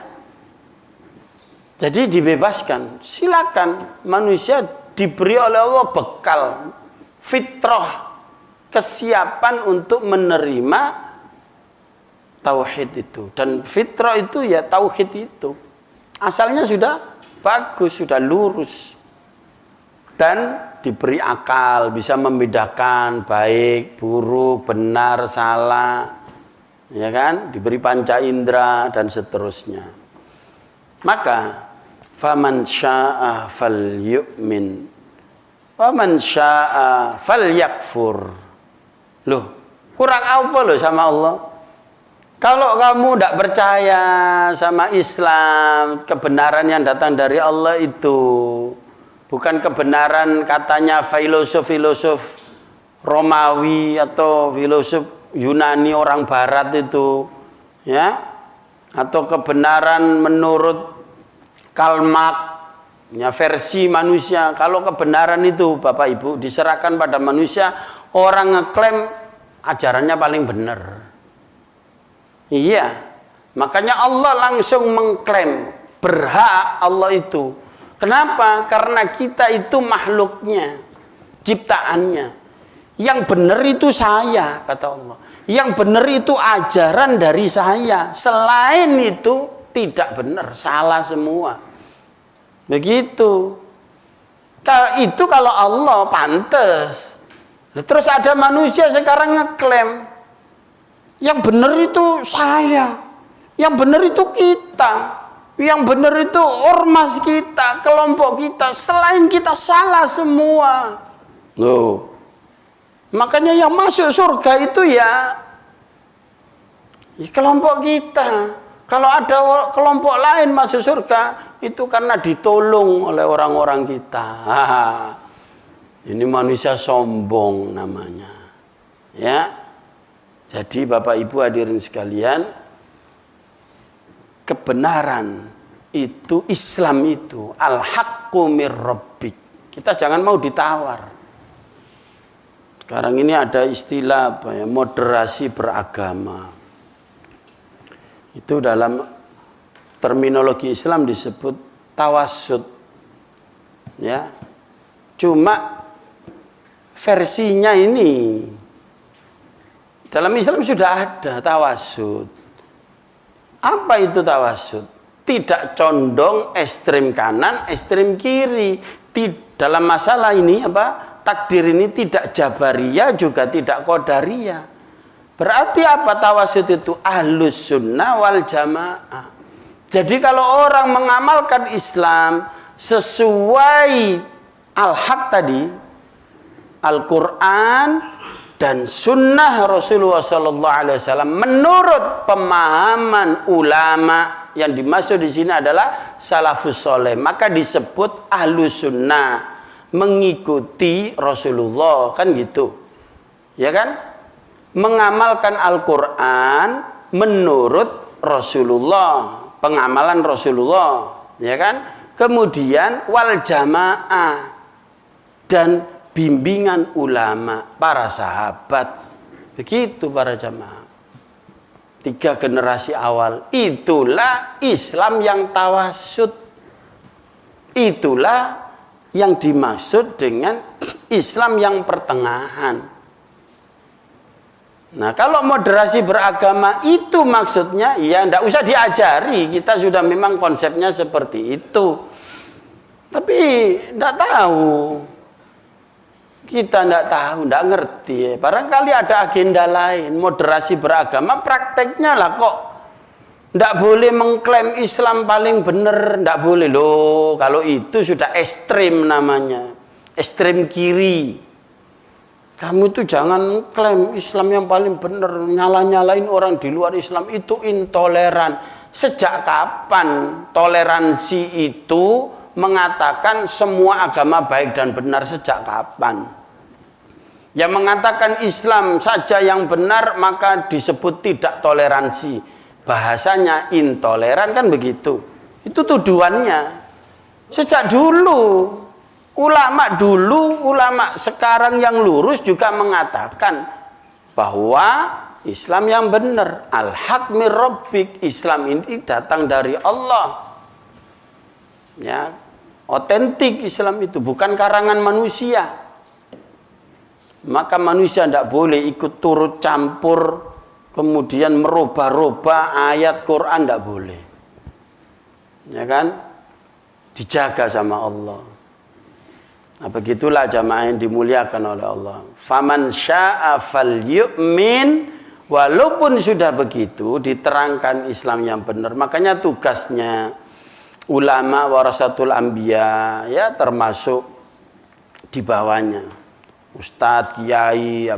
Jadi dibebaskan, silakan. Manusia diberi oleh Allah bekal, fitrah, kesiapan untuk menerima tauhid itu. Dan fitrah itu ya tauhid itu. Asalnya sudah bagus, sudah lurus. Dan diberi akal, bisa membedakan baik, buruk, benar, salah. Ya kan? Diberi panca indera dan seterusnya. Maka faman syaa'a falyu'min wa man syaa'a falyakfur. Loh, kurang apa loh sama Allah? Kalau kamu tidak percaya sama Islam, kebenaran yang datang dari Allah itu bukan kebenaran katanya filosof Romawi atau filosof Yunani orang barat itu, ya, atau kebenaran menurut Karl Marx, ya, versi manusia. Kalau kebenaran itu Bapak Ibu diserahkan pada manusia, orang ngeklaim ajarannya paling benar. Iya, Makanya Allah langsung mengklaim berhak Allah itu. Kenapa? Karena kita itu makhluknya, ciptaannya. Yang benar itu saya, kata Allah. Yang benar itu ajaran dari saya. Selain itu tidak benar, salah semua. Begitu. Itu kalau Allah pantas. Terus ada manusia sekarang ngeklaim yang benar itu saya, yang benar itu kita, yang benar itu ormas kita, kelompok kita. Selain kita salah semua. Loh. Makanya yang masuk surga itu ya kelompok kita. Kalau ada kelompok lain masuk surga, itu karena ditolong oleh orang-orang kita. Ini manusia sombong namanya. Ya. Jadi Bapak Ibu hadirin sekalian, kebenaran itu, Islam itu al-haqqu mir rabbik. Kita jangan mau ditawar. Sekarang ini ada istilah apa ya, moderasi beragama. Itu dalam terminologi Islam disebut tawassut. Ya. Cuma versinya ini dalam Islam sudah ada tawassut. Apa itu tawassut? Tidak condong ekstrem kanan, ekstrem kiri. Dalam masalah ini apa? Takdir ini tidak jabariyah juga tidak qadariyah. Berarti apa tawassut itu? Ahlus sunnah wal jamaah. Jadi kalau orang mengamalkan Islam sesuai al-haq tadi, Al-Quran dan sunnah Rasulullah SAW menurut pemahaman ulama, yang dimaksud di sini adalah salafus soleh, maka disebut ahlus sunnah, mengikuti Rasulullah, kan gitu, ya kan? Mengamalkan Al-Quran menurut Rasulullah, pengamalan Rasulullah, ya kan? Kemudian wal jamaah dan bimbingan ulama, para sahabat, begitu para jamaah. 3 generasi awal, itulah Islam yang tawassut. Itulah yang dimaksud dengan Islam yang pertengahan. Nah, kalau moderasi beragama itu maksudnya, ya tidak usah diajari, kita sudah memang konsepnya seperti itu. Tapi tidak tahu. Kita tidak tahu, tidak ngerti. Barangkali ada agenda lain. Moderasi beragama prakteknya lah kok. Tidak boleh mengklaim Islam paling benar. Tidak boleh loh. Kalau itu sudah ekstrem namanya. Ekstrem kiri. Kamu itu jangan klaim Islam yang paling benar. Nyala-nyalain orang di luar Islam. Itu intoleran. Sejak kapan toleransi itu mengatakan semua agama baik dan benar? Sejak kapan? Yang mengatakan Islam saja yang benar maka disebut tidak toleransi. Bahasanya intoleran, kan begitu. Itu tuduhannya. Sejak dulu, ulama sekarang yang lurus juga mengatakan bahwa Islam yang benar, al-haq mir rabbik, Islam ini datang dari Allah. Ya, otentik Islam itu, bukan karangan manusia. Maka manusia tidak boleh ikut turut campur, kemudian merubah-rubah ayat Quran, tidak boleh. Ya kan? Dijaga sama Allah. Nah, begitulah jamaah yang dimuliakan oleh Allah. Faman syaa falyu'min. Walaupun sudah begitu diterangkan Islam yang benar, makanya tugasnya ulama warasatul anbiya, ya, termasuk di bawahnya ustadz, kiai,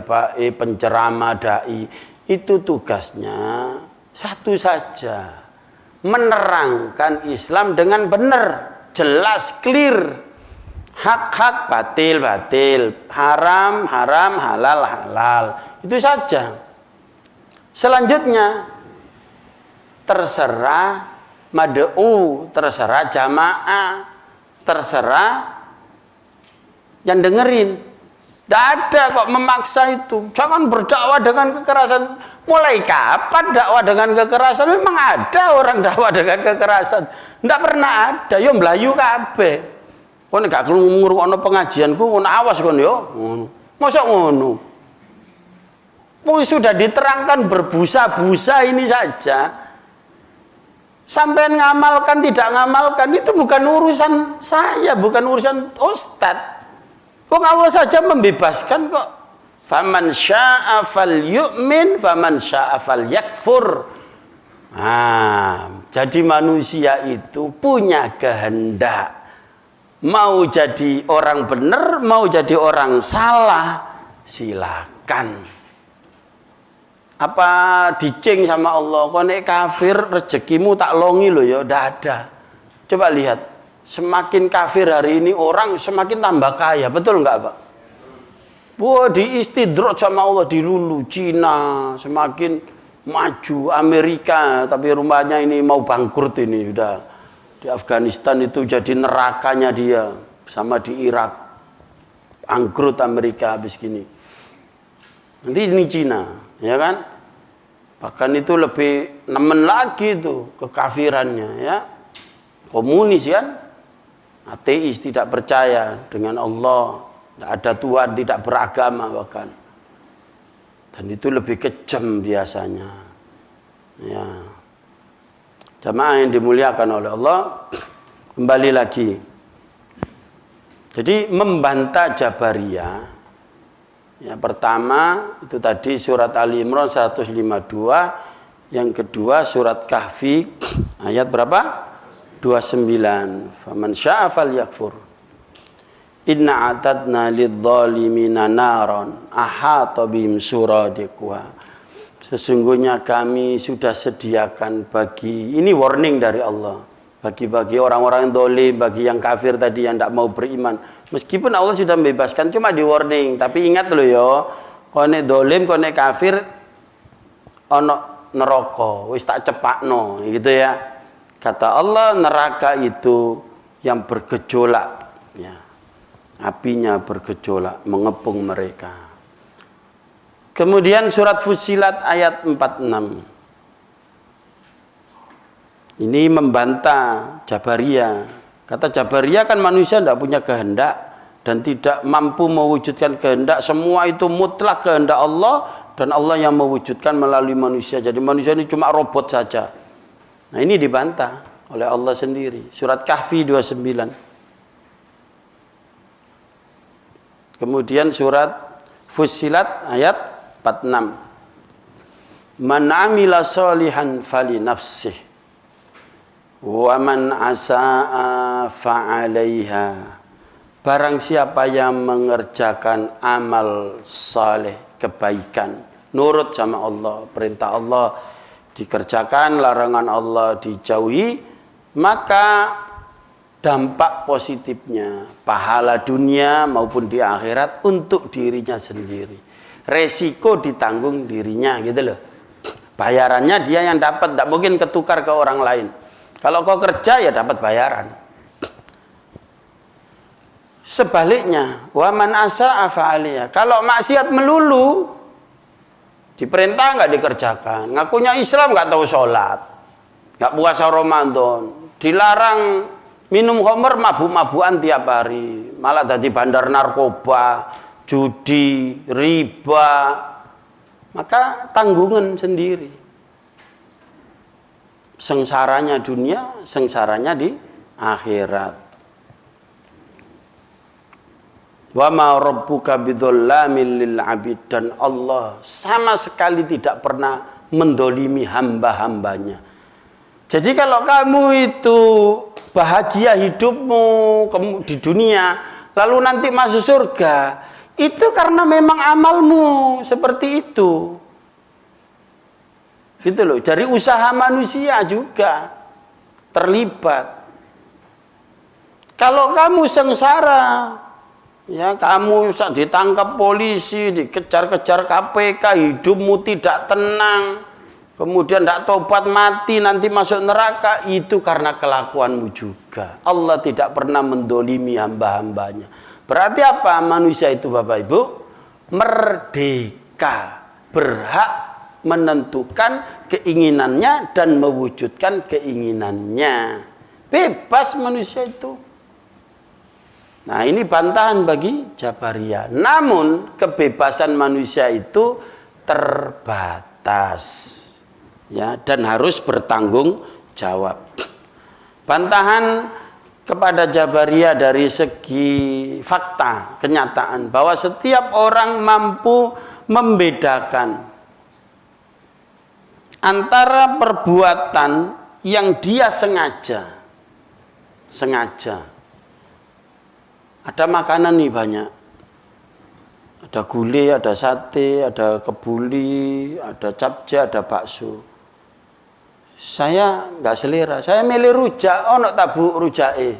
penceramah, dai, itu tugasnya satu saja, menerangkan Islam dengan benar, jelas, clear, hak-hak, batil, haram, halal, itu saja. Selanjutnya terserah mad'u, terserah jamaah, terserah yang dengerin. Tidak ada kok memaksa itu. Jangan berdakwah dengan kekerasan. Mulai kapan dakwah dengan kekerasan? Memang ada orang dakwah dengan kekerasan. Tidak pernah ada. Yo melayu kabeh. Kau nek gak ngrungokno pengajianku, ngono awas kon yo. Mosok ngono. Sudah diterangkan berbusa-busa ini saja. Sampai ngamalkan tidak ngamalkan itu bukan urusan saya, bukan urusan ustadz. Wong Allah saja membebaskan kok. Faman syaa'a falyu'min, faman syaa'a falyakfur. Jadi manusia itu punya kehendak. Mau jadi orang benar, mau jadi orang salah, silakan. Apa diceng sama Allah? Kau nek kafir rezekimu tak longi loh ya, ndak ada. Coba lihat. Semakin kafir hari ini orang semakin tambah kaya, betul nggak Pak? Wah, diistidroj sama Allah, dilulu. Cina semakin maju, Amerika tapi rumahnya ini mau bangkrut ini udah. Di Afghanistan itu jadi nerakanya dia, sama di Irak bangkrut Amerika habis gini. Nanti ini Cina, ya kan? Bahkan itu lebih nemen lagi tuh kekafirannya, ya. Komunis kan? Ateis, tidak percaya dengan Allah, tidak ada Tuhan, tidak beragama bahkan. Dan itu lebih kejam biasanya. Ya. Jamaah yang dimuliakan oleh Allah, kembali lagi. Jadi membantah Jabariyah. Ya, pertama itu tadi surat Ali Imran 152, yang kedua surat Kahfi ayat berapa? 29. Faman syaa'a falyakfur. Inna a'tadna lidzalimina naron ahata bihim suradiquha. Sesungguhnya kami sudah sediakan bagi, ini warning dari Allah, bagi orang-orang yang dolim, bagi yang kafir tadi yang tidak mau beriman. Meskipun Allah sudah membebaskan, cuma di warning. Tapi ingat loh ya, kone dolim, kone kafir, ono neraka, wis tak cepakno, gitu ya. Kata Allah, neraka itu yang bergejolak, ya. Apinya bergejolak, mengepung mereka. Kemudian surat Fussilat ayat 46. Ini membantah Jabariyah. Kata Jabariyah kan manusia tidak punya kehendak dan tidak mampu mewujudkan kehendak. Semua itu mutlak kehendak Allah dan Allah yang mewujudkan melalui manusia. Jadi manusia ini cuma robot saja. Nah ini dibantah oleh Allah sendiri. Surat Kahfi 29. Kemudian surat Fussilat ayat 46. Man amila sholihan fali nafsih wa man asaa fa'alaiha. Barang siapa yang mengerjakan amal saleh, kebaikan, nurut sama Allah, perintah Allah dikerjakan, larangan Allah dijauhi, maka dampak positifnya pahala dunia maupun di akhirat untuk dirinya sendiri. Resiko ditanggung dirinya, gitu loh. Bayarannya dia yang dapat, tidak mungkin ketukar ke orang lain. Kalau kau kerja ya dapat bayaran. Sebaliknya, wa man asaa fa'alaiha. Kalau maksiat melulu, diperintah nggak dikerjakan, ngakunya Islam nggak tahu sholat, nggak puasa Ramadan, dilarang minum khamr, mabuk-mabukan tiap hari, malah jadi bandar narkoba, judi, riba, maka tanggungan sendiri. Sengsaranya dunia, sengsaranya di akhirat. Wa ma rabbuka bidzallamin lil abid, dan Allah sama sekali tidak pernah mendolimi hamba-hambanya. Jadi kalau kamu itu bahagia hidupmu di dunia, lalu nanti masuk surga, itu karena memang amalmu seperti itu. Gitu loh. Dari usaha manusia juga terlibat. Kalau kamu sengsara, ya kamu ditangkap polisi, dikejar-kejar KPK, hidupmu tidak tenang, kemudian tidak tobat mati, nanti masuk neraka, itu karena kelakuanmu juga. Allah tidak pernah mendolimi hamba-hambanya. Berarti apa manusia itu Bapak Ibu? merdeka, berhak menentukan keinginannya dan mewujudkan keinginannya. Bebas manusia itu. Nah, ini bantahan bagi Jabariyah. Namun kebebasan manusia itu terbatas, ya, dan harus bertanggung jawab. Bantahan kepada Jabariyah dari segi fakta, kenyataan bahwa setiap orang mampu membedakan antara perbuatan yang dia sengaja. Ada makanan nih banyak. Ada gulai, ada sate, ada kebuli, ada capcay, ada bakso. Saya nggak selera. Saya milih rujak. Oh, nak tabu rujake.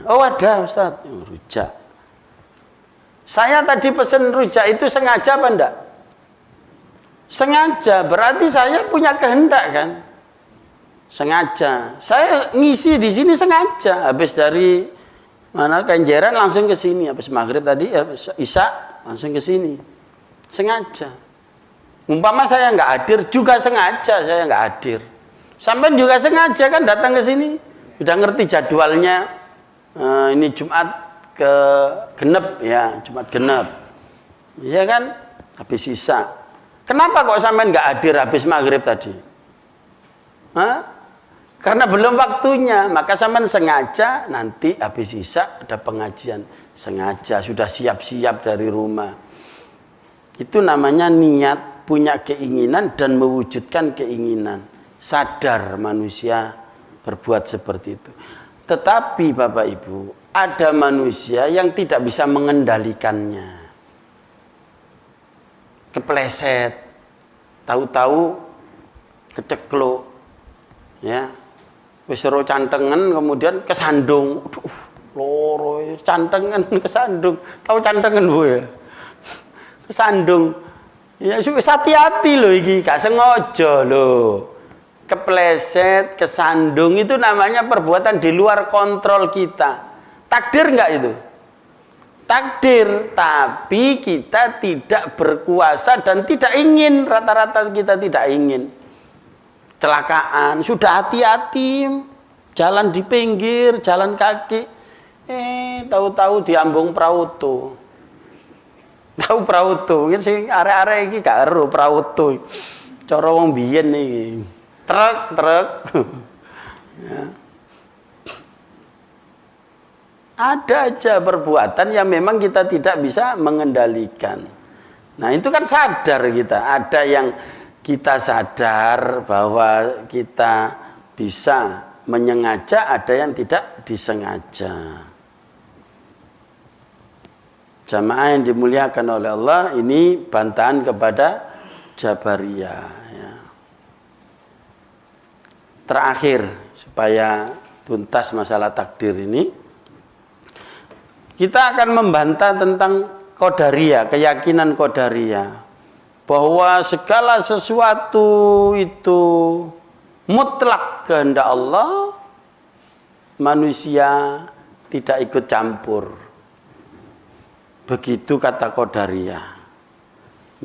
Oh, ada Ustaz. Rujak. Saya tadi pesen rujak itu sengaja apa enggak? Sengaja. Berarti saya punya kehendak kan? Sengaja. Saya ngisi di sini sengaja. Habis dari mana Kenjeran langsung ke sini. Habis maghrib tadi, habis isya langsung ke sini. Sengaja. Umpama saya nggak hadir juga sengaja saya nggak hadir. Sampai juga sengaja kan datang ke sini. Udah ngerti jadwalnya. Ini Jumat ke genep ya, Jumat genep. Iya kan? Habis isya. Kenapa kok sampai nggak hadir habis maghrib tadi? Hah? Karena belum waktunya, maka sampean sengaja nanti habis isya ada pengajian, sengaja sudah siap-siap dari rumah. Itu namanya niat, punya keinginan dan mewujudkan keinginan. Sadar manusia berbuat seperti itu. Tetapi Bapak Ibu, ada manusia yang tidak bisa mengendalikannya. Kepleset, tahu-tahu kecekluk, ya. Wis ro cantengan kemudian kesandung. Aduh, loro cantengan kesandung. Tahu cantengan Bu ya? Kesandung. Ya wis hati-hati lho iki, gak sengaja lho. Kepleset, kesandung itu namanya perbuatan di luar kontrol kita. Takdir enggak itu? Takdir, tapi kita tidak berkuasa dan tidak ingin, rata-rata kita tidak ingin. Kecelakaan, sudah hati-hati, jalan di pinggir, jalan kaki, tahu-tahu diambung prauto. Tahu prauto, mungkin sing arek-arek iki gak ero prauto. Cara wong biyen iki. Truk. Ya. Ada aja perbuatan yang memang kita tidak bisa mengendalikan. Nah, itu kan sadar kita, ada yang kita sadar bahwa kita bisa menyengaja, ada yang tidak disengaja. Jamaah yang dimuliakan oleh Allah, ini bantahan kepada Jabariyah. Ya. Terakhir, supaya tuntas masalah takdir ini, kita akan membantah tentang Qadariyah, keyakinan Qadariyah. Bahwa segala sesuatu itu mutlak kehendak Allah, manusia tidak ikut campur. Begitu kata Qadariyah.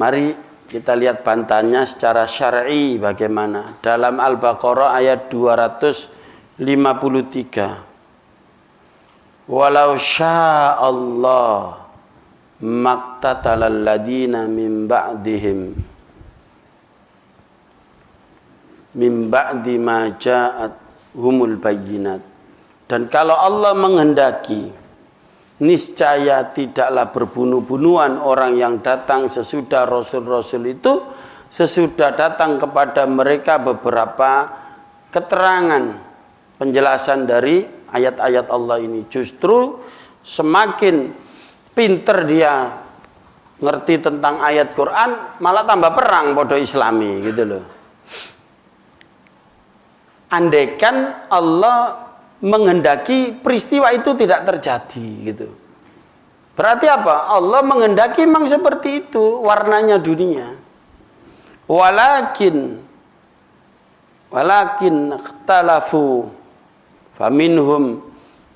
Mari kita lihat bantahannya secara syar'i bagaimana. Dalam Al-Baqarah ayat 253. Walau sya'allah maqtatalal ladina min ba'dihim min ba'di ma ja'at humul bayyinat. Dan kalau Allah menghendaki, niscaya tidaklah berbunuh-bunuhan orang yang datang sesudah Rasul-Rasul itu, sesudah datang kepada mereka beberapa keterangan, penjelasan dari ayat-ayat Allah ini. Justru semakin pinter dia ngerti tentang ayat Quran, malah tambah perang podo Islami gitu loh. Andaikan Allah menghendaki peristiwa itu tidak terjadi gitu. Berarti apa? Allah menghendaki memang seperti itu warnanya dunia. Walakin ikhtalafu faminhum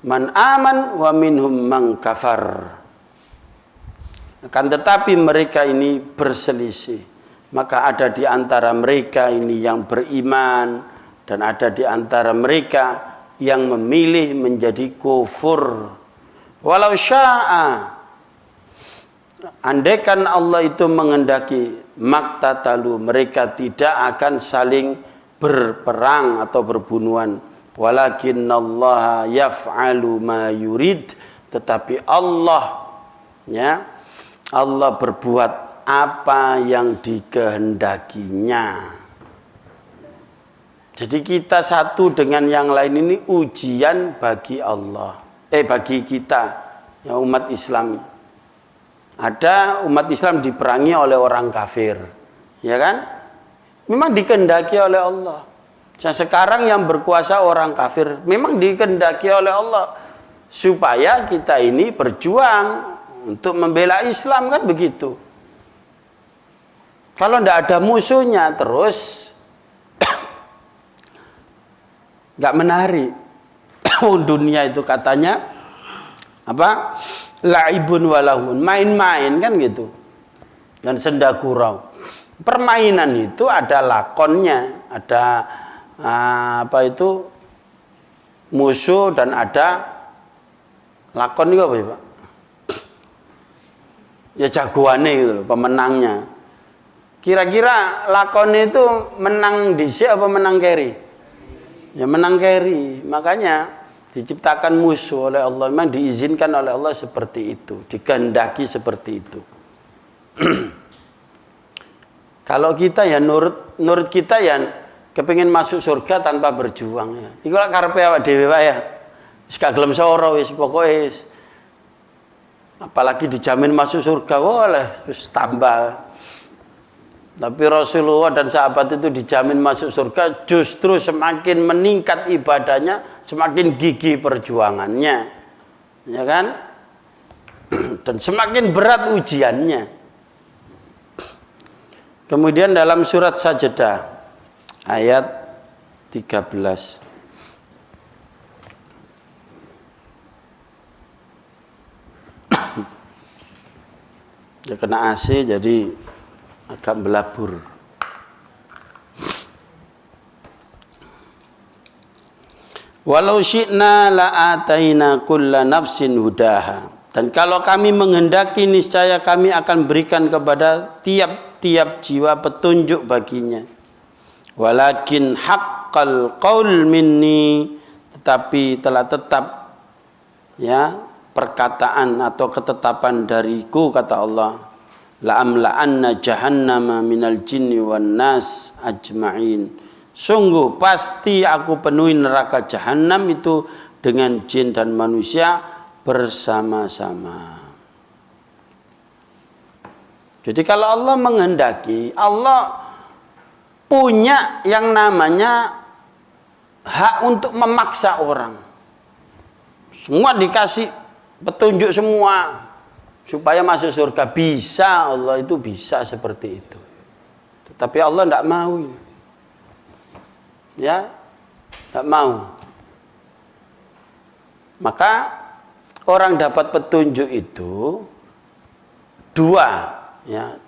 man aman wa minhum man kafar. Akan tetapi mereka ini berselisih. Maka ada di antara mereka ini yang beriman dan ada di antara mereka yang memilih menjadi kufur. Walau sya'a, andaikan Allah itu menghendaki, maktatalu, mereka tidak akan saling berperang atau berbunuhan. Walakinnallaha yaf'alu ma yurid, tetapi Allah, ya, Allah berbuat apa yang dikehendakinya. Jadi kita satu dengan yang lain ini ujian bagi Allah, bagi kita, ya, umat Islam. Ada umat Islam diperangi oleh orang kafir, ya kan? Memang dikehendaki oleh Allah. Sekarang yang berkuasa orang kafir, memang dikehendaki oleh Allah supaya kita ini berjuang untuk membela Islam, kan begitu. Kalau tidak ada musuhnya terus nggak menarik. Dunia itu katanya apa? Laibun walahun, main-main kan gitu. Dan senda gurau. Permainan itu ada lakonnya, ada apa itu musuh dan ada lakon itu apa ya Pak? Ya jagoannya gitu, pemenangnya. Kira-kira lakon itu menang dhisik apa menang keri? Ya menang keri. Makanya diciptakan musuh oleh Allah, memang diizinkan oleh Allah seperti itu, dikehendaki seperti itu. Kalau kita ya nurut kita ya kepingin masuk surga tanpa berjuang ya. Iku lak karepe awak dhewe wae ya. Wis gak gelem soro wis pokoke wis. Apalagi dijamin masuk surga, boleh wis tambah. Tapi Rasulullah dan sahabat itu dijamin masuk surga, justru semakin meningkat ibadahnya, semakin gigih perjuangannya. Ya kan? Dan semakin berat ujiannya. Kemudian dalam surat Sajdah ayat 13. Ya kena AC jadi agak belabur. Walau syi'na la'ataina kulla nafsin hudaha. Dan kalau kami menghendaki, niscaya kami akan berikan kepada tiap-tiap jiwa petunjuk baginya. Walakin haqqal qaul minni, tetapi telah tetap ya perkataan atau ketetapan dariku, kata Allah, la'amla'anna jahannama minal jinni wan nas ajma'in. Sungguh pasti aku penuhi neraka jahanam itu dengan jin dan manusia bersama-sama. Jadi kalau Allah menghendaki, Allah punya yang namanya hak untuk memaksa orang. Semua dikasih petunjuk semua supaya masuk surga. Bisa, Allah itu bisa seperti itu. Tetapi Allah tidak mau. Ya, tidak mau. Maka orang dapat petunjuk itu dua, ya.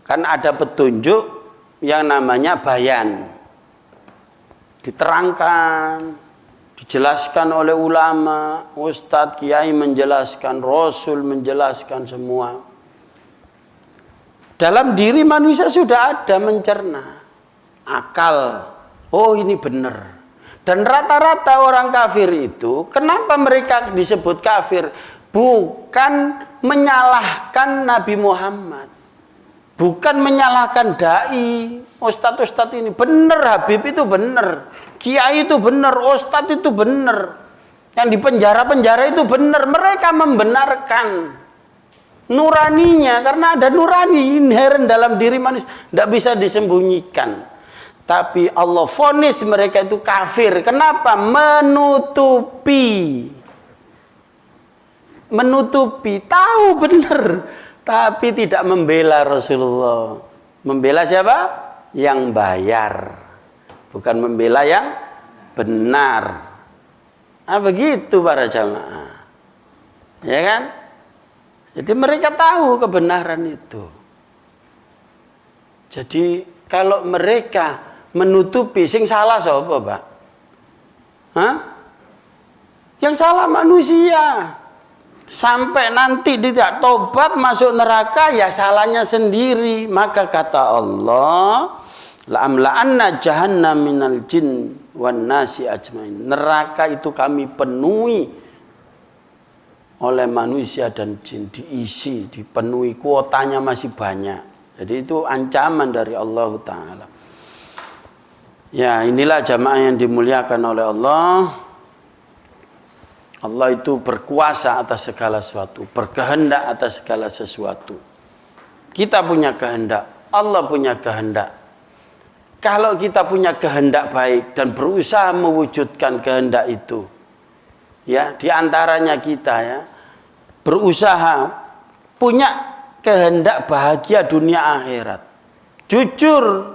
Kan ada petunjuk yang namanya bayan. Diterangkan, dijelaskan oleh ulama, ustadz, kiai menjelaskan, rasul menjelaskan semua. Dalam diri manusia sudah ada mencerna, akal. Oh ini benar. Dan rata-rata orang kafir itu, kenapa mereka disebut kafir? Bukan menyalahkan Nabi Muhammad, bukan menyalahkan dai, ustadz-ustadz ini. Benar, Habib itu benar, kiai itu benar, ustadz itu benar, yang di penjara-penjara itu benar. Mereka membenarkan nuraninya, karena ada nurani inheren dalam diri manusia, tidak bisa disembunyikan. Tapi Allah vonis mereka itu kafir. Kenapa? Menutupi. Tahu benar, tapi tidak membela Rasulullah. Membela siapa? Yang bayar, bukan membela yang benar. Begitu para jamaah. Ya kan? Jadi mereka tahu kebenaran itu. Jadi kalau mereka menutupi, sing salah sapa, Pak? Hah? Yang salah manusia. Sampai nanti tidak tobat masuk neraka, ya salahnya sendiri. Maka kata Allah, la'amla'anna jahannam minal jin wan nasi ajmain. Neraka itu kami penuhi oleh manusia dan jin, diisi, dipenuhi, kuotanya masih banyak. Jadi itu ancaman dari Allah Ta'ala. Ya, inilah jamaah yang dimuliakan oleh Allah. Allah itu berkuasa atas segala sesuatu, berkehendak atas segala sesuatu. Kita punya kehendak, Allah punya kehendak. Kalau kita punya kehendak baik dan berusaha mewujudkan kehendak itu, ya, diantaranya kita ya, berusaha punya kehendak bahagia dunia akhirat. Jujur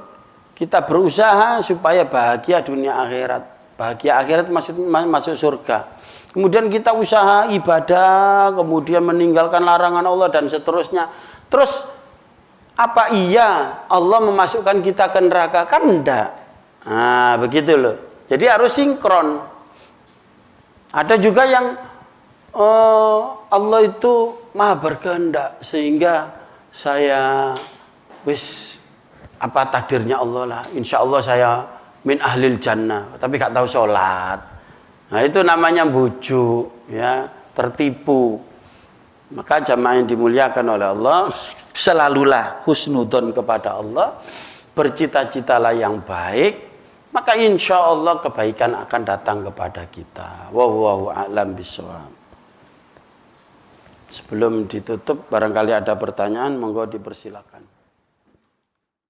kita berusaha supaya bahagia dunia akhirat. Bahagia akhirat masuk surga. Kemudian kita usaha ibadah, kemudian meninggalkan larangan Allah dan seterusnya. Terus apa iya Allah memasukkan kita ke neraka? Kan enggak. Nah, begitu loh. Jadi harus sinkron. Ada juga yang Allah itu maha berkehendak sehingga saya apa takdirnya Allah lah. Insya Allah saya min ahlil jannah, tapi gak tahu sholat. Nah itu namanya bujuk, ya, tertipu. Maka jamaah yang dimuliakan oleh Allah, selalulah husnudzon kepada Allah, bercita-citalah yang baik, maka insya Allah kebaikan akan datang kepada kita. Wallahu a'lam bishawab. Sebelum ditutup, barangkali ada pertanyaan, monggo dipersilakan.